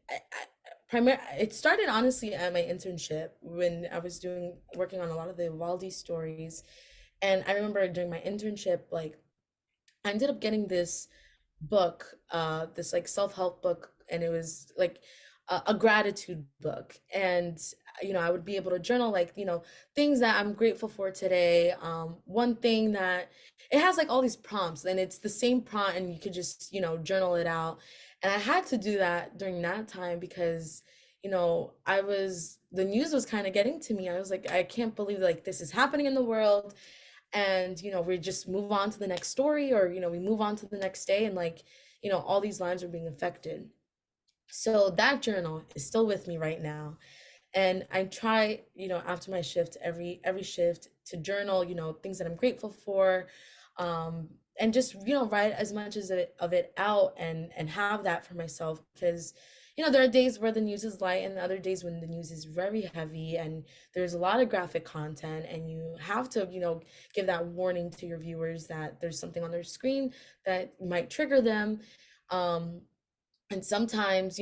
it started honestly at my internship when I was doing working on a lot of the Waldi stories. And I remember during my internship, like I ended up getting this book, this like self-help book, and it was like a gratitude book. And I would be able to journal like, things that I'm grateful for today. One thing that it has like all these prompts, and it's the same prompt, and you could just, journal it out. And I had to do that during that time because, the news was kind of getting to me. I was like, I can't believe like this is happening in the world, and we just move on to the next story, or we move on to the next day, and like all these lives are being affected. So that journal is still with me right now, and I try, after my shift, every shift, to journal, things that I'm grateful for, and just, write as much as of it out, and have that for myself, because there are days where the news is light and other days when the news is very heavy and there's a lot of graphic content, and you have to, give that warning to your viewers that there's something on their screen that might trigger them. Um, and sometimes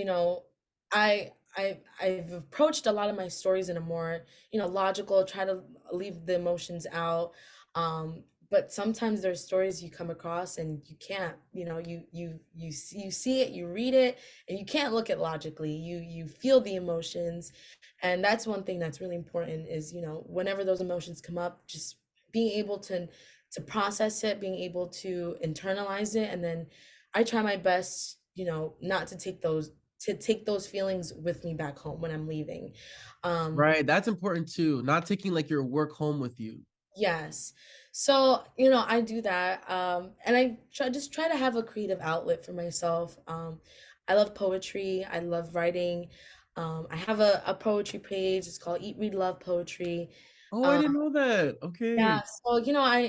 I've approached a lot of my stories in a more logical, try to leave the emotions out. But sometimes there's stories you come across and you can't, you see it, you read it, and you can't look at logically. You feel the emotions. And that's one thing that's really important, is whenever those emotions come up, just being able to process it, being able to internalize it. And then I try my best, not to take those feelings with me back home when I'm leaving. Um, Right, that's important too. Not taking like your work home with you. yes. So, I do that. And I try to have a creative outlet for myself. I love poetry. I love writing. I have a poetry page. It's called Eat, Read, Love Poetry. Oh, I Um, didn't know that. Yeah, Okay. so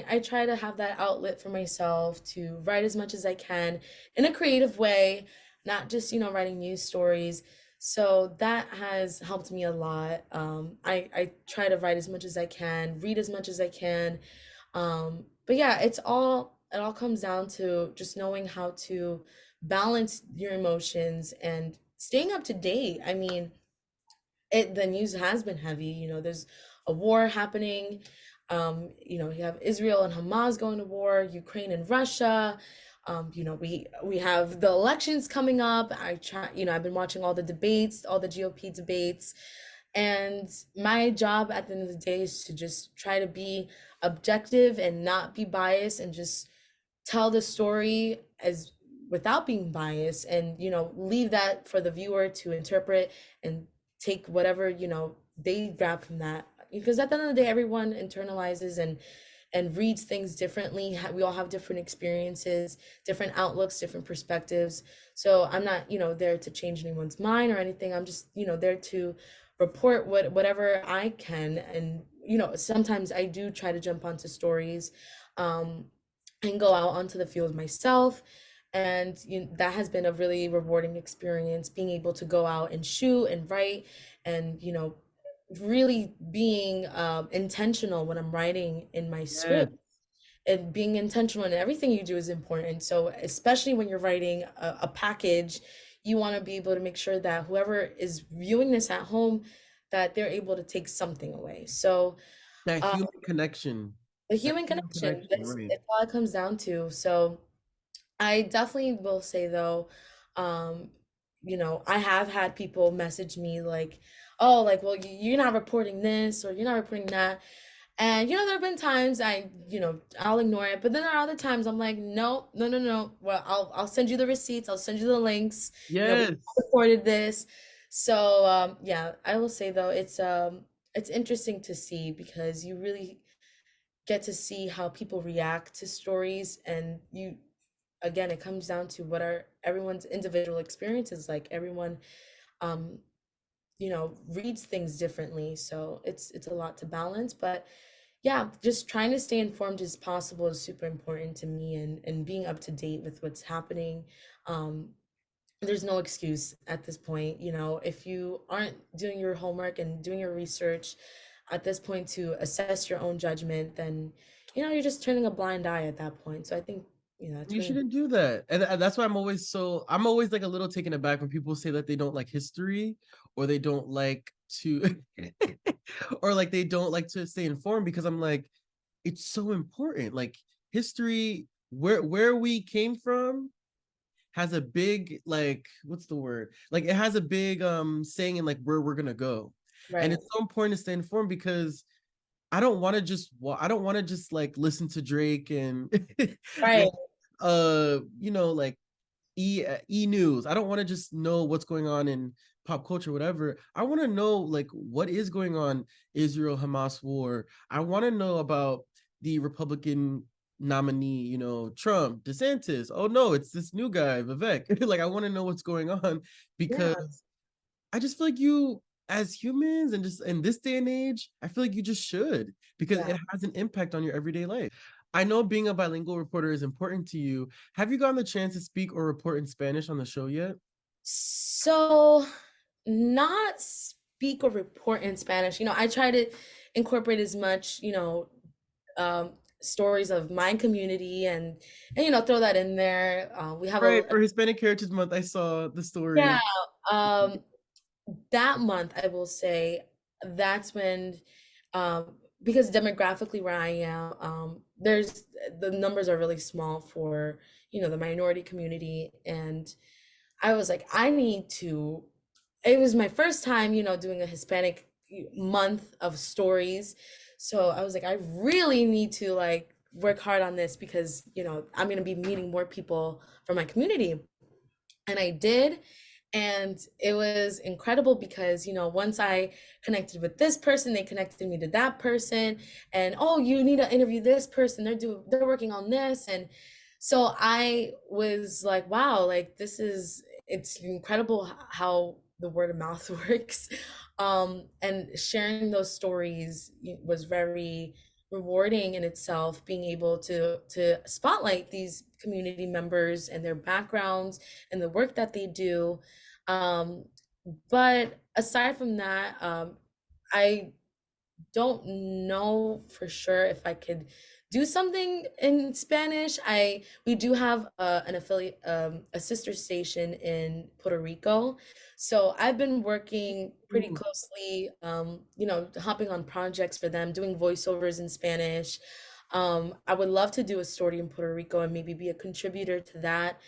I try to have that outlet for myself to write as much as I can in a creative way, not just, writing news stories. So that has helped me a lot. I try to write as much as I can, read as much as I can. But yeah, it all comes down to just knowing how to balance your emotions and staying up to date. I mean, the news has been heavy. There's a war happening. You have Israel and Hamas going to war, Ukraine and Russia. We have the elections coming up. I've been watching all the debates, all the GOP debates, and my job at the end of the day is to just try to be objective and not be biased, and just tell the story as without being biased, and leave that for the viewer to interpret and take whatever they grab from that, because at the end of the day everyone internalizes and reads things differently. We all have different experiences, different outlooks, different perspectives. So I'm not there to change anyone's mind or anything. I'm just there to report whatever I can. And sometimes I do try to jump onto stories, um and go out onto the field myself. And that has been a really rewarding experience, being able to go out and shoot and write, and really being intentional when I'm writing in my Yes. script. And being intentional in everything you do is important. So especially when you're writing a package, you want to be able to make sure that whoever is viewing this at home, that they're able to take something away. So That uh, human connection. the That human human connection, connection, that's right. it's all it comes down to. So I definitely will say though, um, I have had people message me like, oh, like, well, you're not reporting this or you're not reporting that. And there have been times I'll ignore it, but then there are other times I'm like, no, no, no, no. Well, I'll send you the receipts, I'll send you the links. We Yes. reported this. So yeah, I will say though, it's interesting to see because you really get to see how people react to stories, and again, it comes down to what are everyone's individual experiences like. Everyone um reads things differently, so it's a lot to balance. But yeah, just trying to stay informed as possible is super important to me, and being up to date with what's happening. um there's no excuse at this point, if you aren't doing your homework and doing your research at this point to assess your own judgment, then you're just turning a blind eye at that point. So I think it's You really shouldn't do that. And that's why I'm always like a little taken aback when people say that they don't like history, or they don't like to or like they don't like to stay informed, because I'm like, it's so important. Like, history, where we came from, has a big, like, what's the word? Like, it has a big saying in like where we're gonna go. And right. it's so important to stay informed, because I don't want to just like listen to Drake and Right. like like e news. I don't want to just know what's going on in pop culture, whatever. I want to know like what is going on, Israel Hamas war. I want to know about the Republican nominee, Trump, DeSantis. Oh no, it's this new guy, Vivek. Like, I want to know what's going on, Yeah. because I just feel like you, as humans, and just in this day and age, I feel like you just should, because Yeah. it has an impact on your everyday life. I know being a bilingual reporter is important to you. Have you gotten the chance to speak or report in Spanish on the show yet? So, not speak or report in Spanish. I try to incorporate as much, um, stories of my community, and throw that in there. We have Right, for Hispanic Heritage Month, I saw the yeah. story. Um, that month, I will say, that's when, um, because demographically where I am, there's the numbers are really small for, the minority community, and I was like, I need to. It was my first time, doing a Hispanic month of stories. So I was like, I really need to like work hard on this because, I'm going to be meeting more people from my community. And I did. And it was incredible because, once I connected with this person, they connected me to that person. And oh, you need to interview this person. They're working on this. And so I was like, wow, like it's incredible how the word of mouth works. And sharing those stories was very rewarding in itself, being able to spotlight these community members and their backgrounds and the work that they do. Um, but aside from that, I don't know for sure if I could do something in Spanish. We do have an affiliate, a sister station in Puerto Rico, so I've been working pretty Ooh. closely, hopping on projects for them, doing voiceovers in Spanish. I would love to do a story in Puerto Rico and maybe be a contributor to that.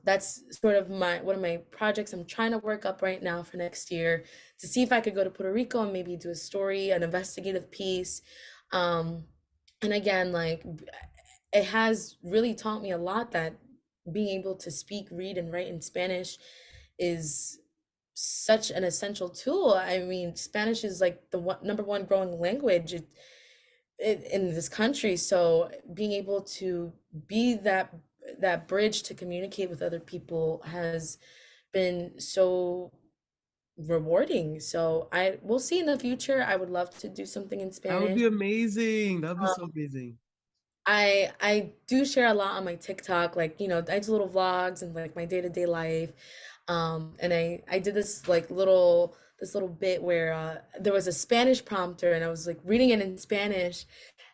That's sort of one of my projects I'm trying to work up right now for next year, to see if I could go to Puerto Rico and maybe do a story, an investigative piece. Um, and again, like it has really taught me a lot that being able to speak, read, and write in Spanish is such an essential tool. I mean, Spanish is like the number one growing language in this country. So being able to be that bridge to communicate with other people has been so rewarding. So I will see in the future. I would love to do something in That would be Spanish. amazing. That would be Um, so amazing. I do share a lot on my TikTok, like, I do little vlogs and like my day-to-day life. And I did this little bit where there was a Spanish prompter and I was like reading it in Spanish,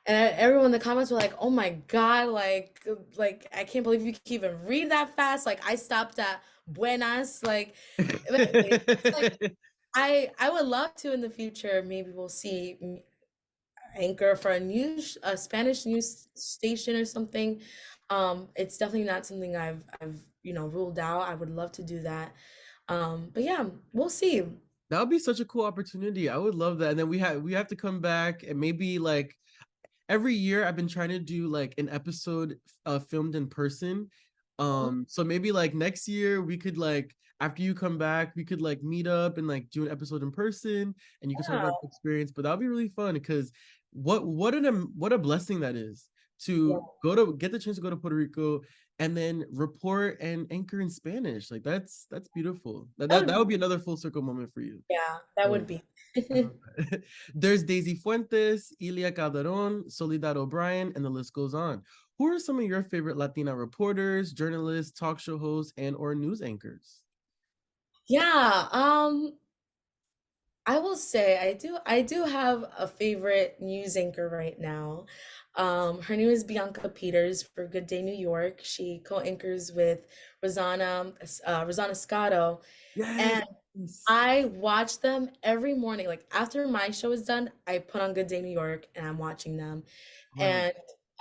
and everyone in the comments were like, "Oh my God, like I can't believe you can even read that fast." Like I stopped at buenas, like but anyways, it's like I would love to in the future. Maybe we'll see anchor for a Spanish news station or something. It's definitely not something I've ruled out. I would love to do that. But yeah, we'll see. That would be such a cool opportunity. I would love that. And then we have to come back and maybe like every year I've been trying to do like an episode filmed in person. Oh, So maybe like next year we could like after you come back, we could like meet up and like do an episode in person and you can talk yeah, about the experience. But that would be really fun because what a blessing that is yeah, to go to get the chance to go to Puerto Rico and then report and anchor in Spanish. Like that's beautiful. That that that, would that be, would be another full circle moment for you. yeah, that would So be. I love that. There's Daisy Fuentes, Ilia Calderon, Soledad O'Brien, and the list goes on. Who are some of your favorite Latina reporters, journalists, talk show hosts, and or news anchors? Yeah, I will say I do have a favorite news anchor right now. Her name is Bianca Peters for Good Day New York. She co-anchors with Rosanna Scotto, Yes. and I watch them every morning. Like after my show is done, I put on Good Day New York and I'm watching them. Oh, I love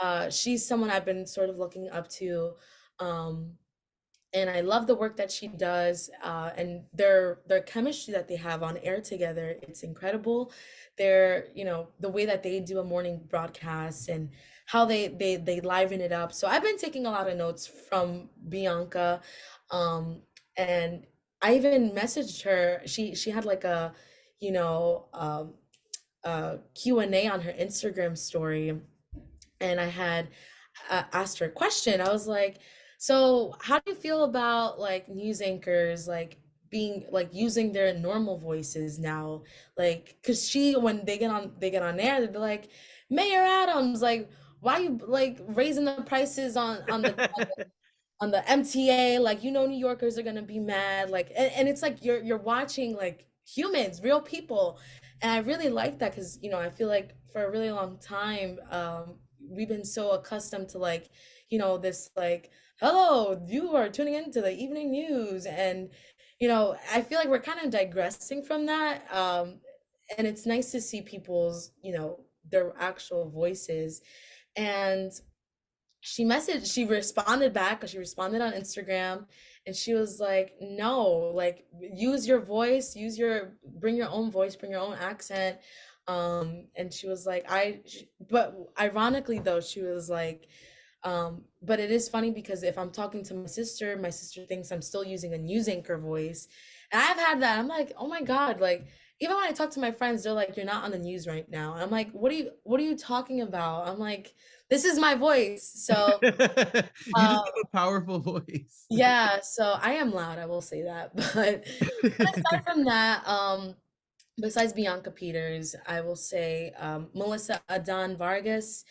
And she's someone I've been sort of looking up to. Um, and I love the work that she does, and their chemistry that they have on air together. It's incredible. The way that they do a morning broadcast and how they liven it up. So I've been taking a lot of notes from Bianca, um, and I even messaged her. She had like you know, um, a Q&A on her Instagram story, and I had asked her a question. I was like, "So, how do you feel about like news anchors like being like using their normal voices now? Like, cause she when they get on air, they'd be like, Mayor Adams, like, why you like raising the prices it. on the MTA, like New Yorkers are gonna be mad, like, and it's like you're watching like humans, real people, and I really like that because I feel like for a really long time, we've been so accustomed to like, this like, hello, you are tuning into the evening news, and I feel like we're kind of digressing from that, and it's nice to see people's, their actual voices, and she responded back, she responded on Instagram, and she was like, no, like use your voice, bring your own voice, bring your own accent. And she was like, but ironically though, she was like, but it is funny because if I'm talking to my sister thinks I'm still using a news anchor voice. And I've had that. I'm like, oh my God, like even when I talk to my friends, they're like, you're not on the news right now. And I'm like, what are you talking about? I'm like, this is my voice. So, You just uh, have a powerful voice. yeah, so I am loud, I will say that. But aside from that, besides Bianca Peters, I will say Melissa Adan Vargas.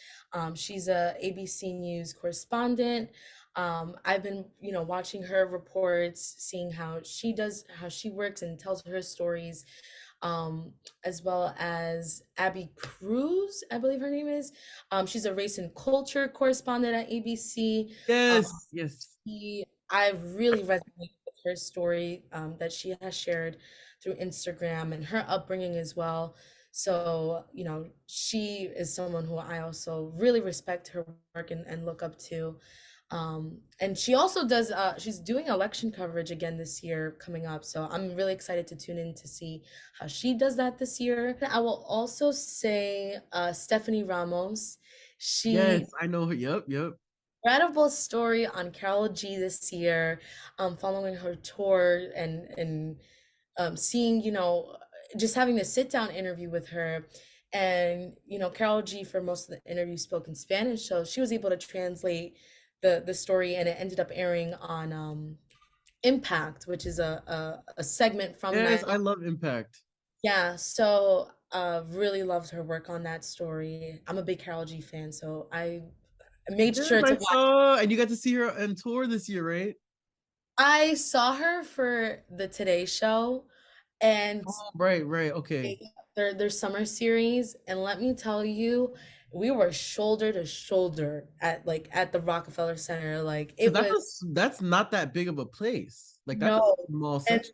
She's a ABC News correspondent. I've been, watching her reports, seeing how she works and tells her stories, as well as Abby Cruz, I believe her name is. She's a race and culture correspondent at ABC. Um, Yes, yes. I really resonated with her story, that she has shared through Instagram and her upbringing as well. So, she is someone who I also really respect her work and look up to. And she also she's doing election coverage again this year coming up. So I'm really excited to tune in to see how she does that this year. I will also say Stephanie Ramos. She Yes, I know her. Yep, yep. incredible story on Carol G this year, following her tour and seeing, just having a sit down interview with her. And, Carol G for most of the interview spoke in Spanish, so she was able to translate the story, and it ended up airing on Impact, which is a segment from Yes, 9. I love Impact. Yeah, so really loved her work on that story. I'm a big Carol G fan, so made Yes, sure to I watch. saw, and you got to see her on tour this year, right? I saw her for the Today Show and Oh, right, right, okay. their summer series, and let me tell you, we were shoulder to shoulder at the Rockefeller Center. Like it Because was that's not that big of a place. Like that's a no, small and section.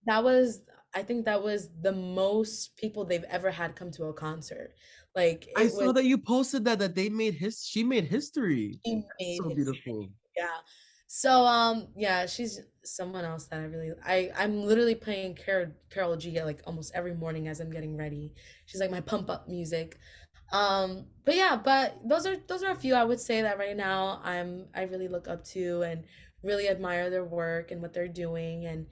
that was I think that was the most people they've ever had come to a concert. Like I it was saw that you posted that they made she made history. she That's made so history. beautiful. Yeah. So yeah, she's someone else that I'm literally playing Carol G like almost every morning as I'm getting ready. She's like my pump up music. But yeah, but those are a few I would say that right now I really look up to and really admire their work and what they're doing, and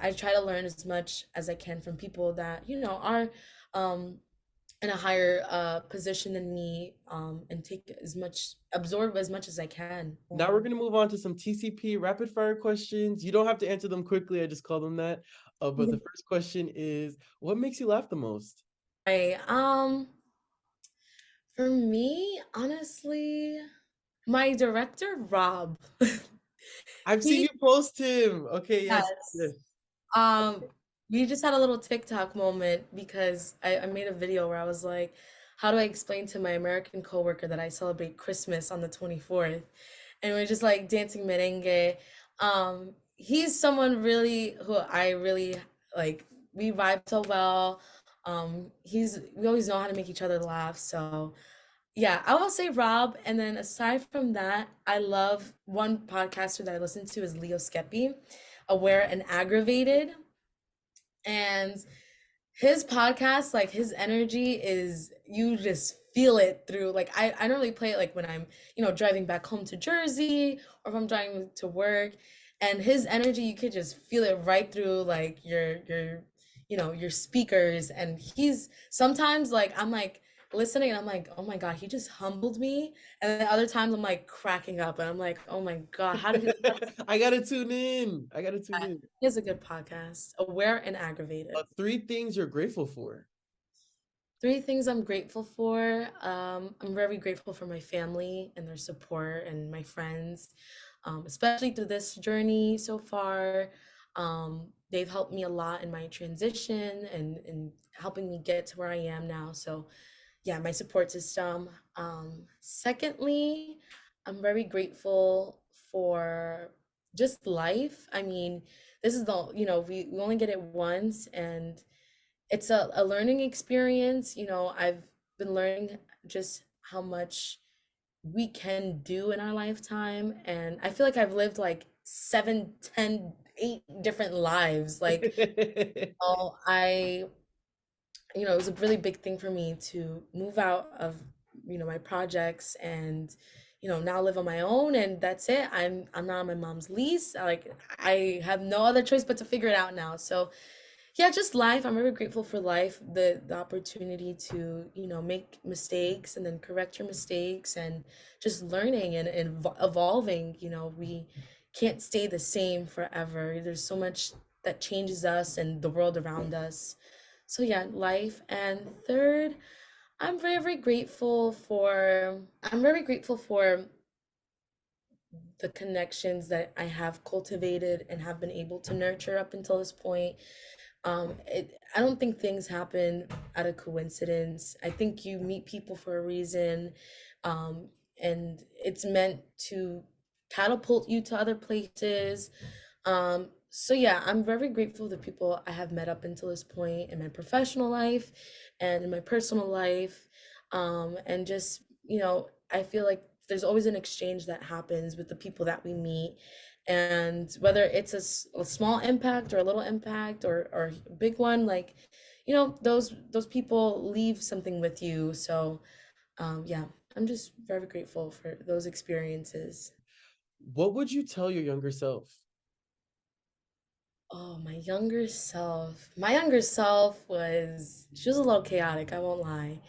I try to learn as much as I can from people that are um in a higher position than me, and absorb as much as I can. Now we're gonna move on to some TCP rapid fire questions. You don't have to answer them quickly. I just call them that. But the first question is, what makes you laugh the most? Right. For me, honestly, my director, Rob. I've seen He you post him. Okay, yes, Yes. yes. Um, we just had a little TikTok moment because I made a video where I was like, how do I explain to my American coworker that I celebrate Christmas on the 24th? And we're just like dancing merengue. He's someone really who I really like. We vibe so well. We always know how to make each other laugh. So yeah, I will say Rob. And then aside from that, I love one podcaster that I listen to is Leo Skepi, Aware and Aggravated. And his podcast, like his energy is you just feel it through. Like I normally play it like when I'm, driving back home to Jersey or if I'm driving to work. And his energy, you could just feel it right through like your speakers. And he's sometimes like I'm like listening and I'm like, oh my God, he just humbled me. And then other times I'm like cracking up and I'm like, oh my God, how does I gotta tune in. I gotta tune in. he has a good podcast, Aware and Aggravated. Three things you're grateful for. Three things I'm grateful for. I'm very grateful for my family and their support and my friends, especially through this journey so far. They've helped me a lot in my transition and helping me get to where I am now. So, yeah, my support system. Secondly, I'm very grateful for just life. I mean, this is we only get it once, and it's a learning experience. I've been learning just how much we can do in our lifetime. And I feel like I've lived like 7, 10, 8 different lives. Like, I, it was a really big thing for me to move out of, my projects and, now live on my own, and that's it. I'm not on my mom's lease. Like I have no other choice but to figure it out now. So yeah, just life. I'm very grateful for life, the opportunity to, make mistakes and then correct your mistakes and just learning and evolving. We can't stay the same forever. There's so much that changes us and the world around us. So yeah, life. And third, I'm very grateful for the connections that I have cultivated and have been able to nurture up until this point. I don't think things happen out of coincidence. I think you meet people for a reason, um, and it's meant to catapult you to other places. So yeah, I'm very grateful for the people I have met up until this point in my professional life and in my personal life. And just, I feel like there's always an exchange that happens with the people that we meet, and whether it's a small impact or a little impact or a big one, like those people leave something with you. So yeah, I'm just very grateful for those experiences. What would you tell your younger self? Oh, my younger self was she was a little chaotic, I won't lie.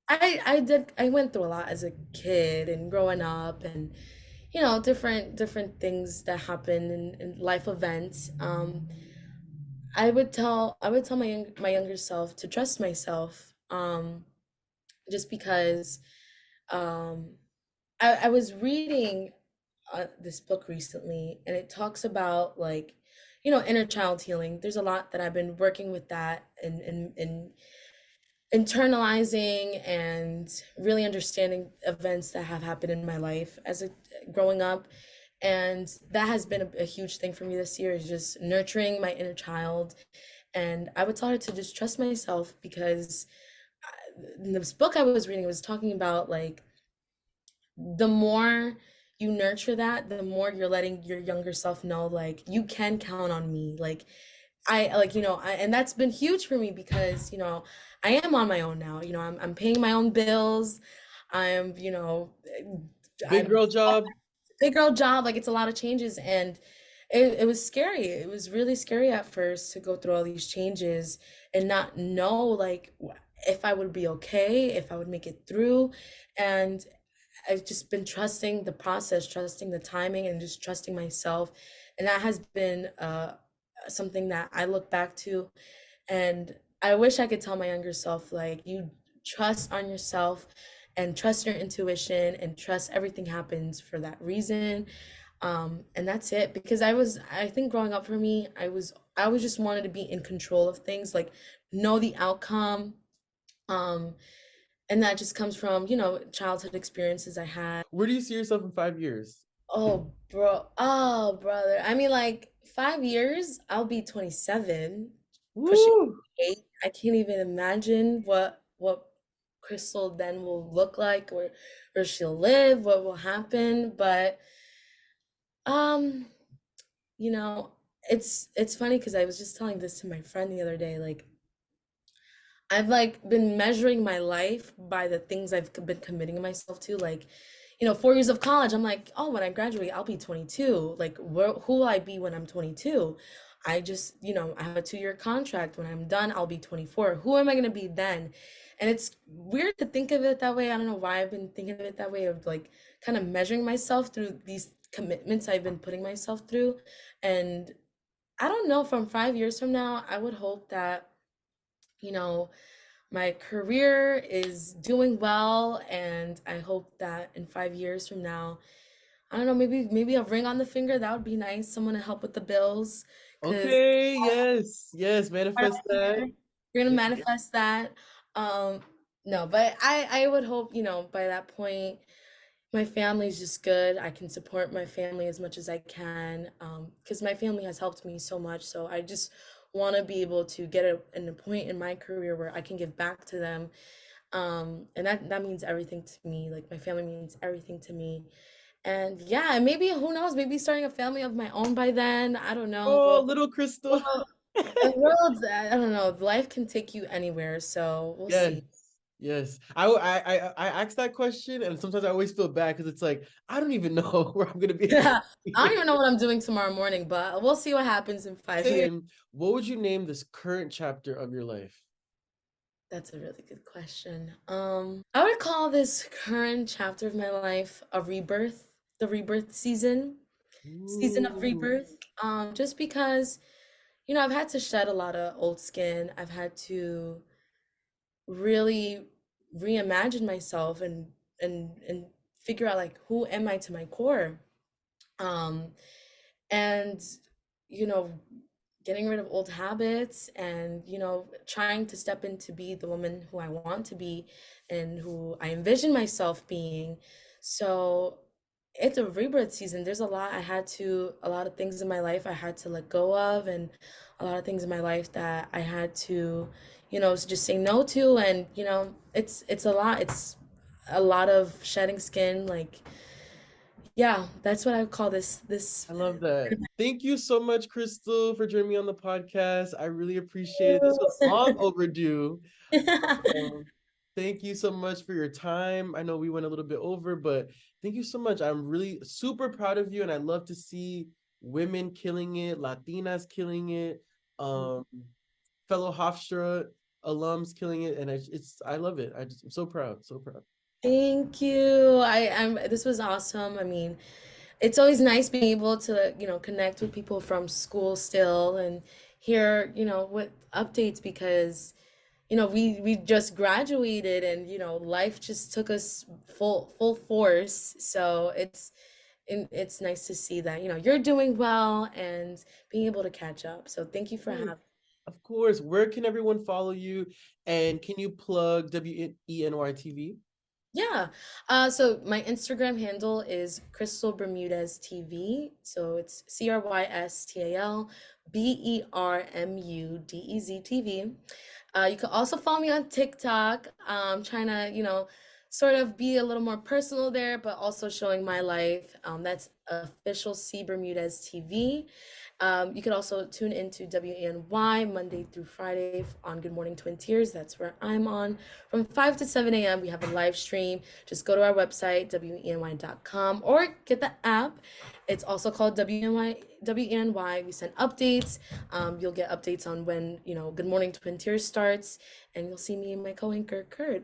I went through a lot as a kid and growing up, and different things that happen in life events. I would tell my younger self to trust myself, just because, um I was reading this book recently, and it talks about like, inner child healing. There's a lot that I've been working with that and internalizing and really understanding events that have happened in my life as a growing up. And that has been a huge thing for me this year, is just nurturing my inner child. And I would tell her to just trust myself, because in this book I was reading, it was talking about like, the more you nurture that, the more you're letting your younger self know, like, you can count on me. Like, and that's been huge for me, because, I am on my own now. I'm paying my own bills. I'm, Big I'm girl job. big girl job. Like, it's a lot of changes, and it was scary. It was really scary at first to go through all these changes and not know, like, if I would be okay, if I would make it through. And I've just been trusting the process, trusting the timing, and just trusting myself. And that has been something that I look back to. And I wish I could tell my younger self, like, you trust on yourself and trust your intuition and trust everything happens for that reason. And that's it. Because I think growing up for me, I always just wanted to be in control of things, like know the outcome. Um, and that just comes from, childhood experiences I had. Where do you see yourself in 5 years? Oh, bro. Oh, brother. I mean, like, 5 years, I'll be 27, pushing Woo! 8. I can't even imagine what Crystal then will look like, where she'll live, what will happen. But um, you know, it's funny because I was just telling this to my friend the other day, like, I've like been measuring my life by the things I've been committing myself to. Like, 4 years of college, I'm like, oh, when I graduate, I'll be 22. Like, who will I be when I'm 22? I just, I have a 2-year contract. When I'm done, I'll be 24. Who am I going to be then? And it's weird to think of it that way. I don't know why I've been thinking of it that way, of like kind of measuring myself through these commitments I've been putting myself through. And I don't know, from 5 years from now, I would hope that, you know, my career is doing well, and I hope that in 5 years from now, I don't know, maybe a ring on the finger, that would be nice. Someone to help with the bills, because Okay, yes, yes, manifest that. we're gonna Yeah. manifest that. Um, no, but I would hope, by that point, my family's just good. I can support my family as much as I can, because my family has helped me so much. So I just want to be able to get in a point in my career where I can give back to them. And that means everything to me. Like, my family means everything to me. And yeah, and maybe, who knows, maybe starting a family of my own by then. I don't know. Oh, little Crystal. Well, the world, I don't know. Life can take you anywhere, so we'll Yes, see. yes. I ask that question, and sometimes I always feel bad because it's like I don't even know where I'm gonna be in Yeah, I don't 5 years. even know what I'm doing tomorrow morning, but we'll see what happens in 5 years. Same. What would you name this current chapter of your life? That's a really good question. I would call this current chapter of my life a rebirth, the rebirth season of Ooh. rebirth. Just because, I've had to shed a lot of old skin. I've had to really reimagine myself and figure out, like, who am I to my core. Um, and you know getting rid of old habits, and trying to step in to be the woman who I want to be and who I envision myself being. So it's a rebirth season. There's a lot of things in my life I had to let go of, and a lot of things in my life that I had to, just say no to. And it's a lot. It's a lot of shedding skin. Like, yeah, that's what I would call this. I love that. Thank you so much, Crystal, for joining me on the podcast. I really appreciate it. This was long overdue. Um, thank you so much for your time. I know we went a little bit over, but thank you so much. I'm really super proud of you, and I love to see women killing it, Latinas killing it, um, fellow Hofstra alums killing it, and I love it. I'm so proud, so proud. Thank you. This was awesome. I mean, it's always nice being able to, connect with people from school still, and hear, what updates, because we just graduated, and life just took us full force. So it's nice to see that you're doing well and being able to catch up. So thank you for Course. having. Of course. Where can everyone follow you? And can you plug WENY TV? Yeah. So my Instagram handle is Crystal Bermudez TV. So it's CrystalBermudez TV. You can also follow me on TikTok. Trying to, sort of be a little more personal there, but also showing my life. That's official C Bermudez TV. You can also tune into WENY Monday through Friday on Good Morning Twin Tiers. That's where I'm on. From 5 to 7 a.m., we have a live stream. Just go to our website, weny.com, or get the app. It's also called WNY. We send updates. You'll get updates on when, Good Morning Twin Tiers starts, and you'll see me and my co-anchor, Kurt.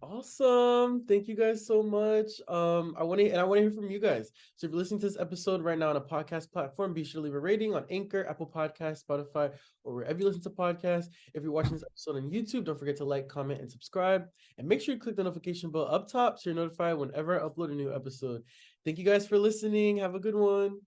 Awesome. Thank you guys so much. I want to hear from you guys. So if you're listening to this episode right now on a podcast platform, be sure to leave a rating on Anchor, Apple Podcasts, Spotify, or wherever you listen to podcasts. If you're watching this episode on YouTube, don't forget to like, comment, and subscribe. And make sure you click the notification bell up top so you're notified whenever I upload a new episode. Thank you guys for listening. Have a good one.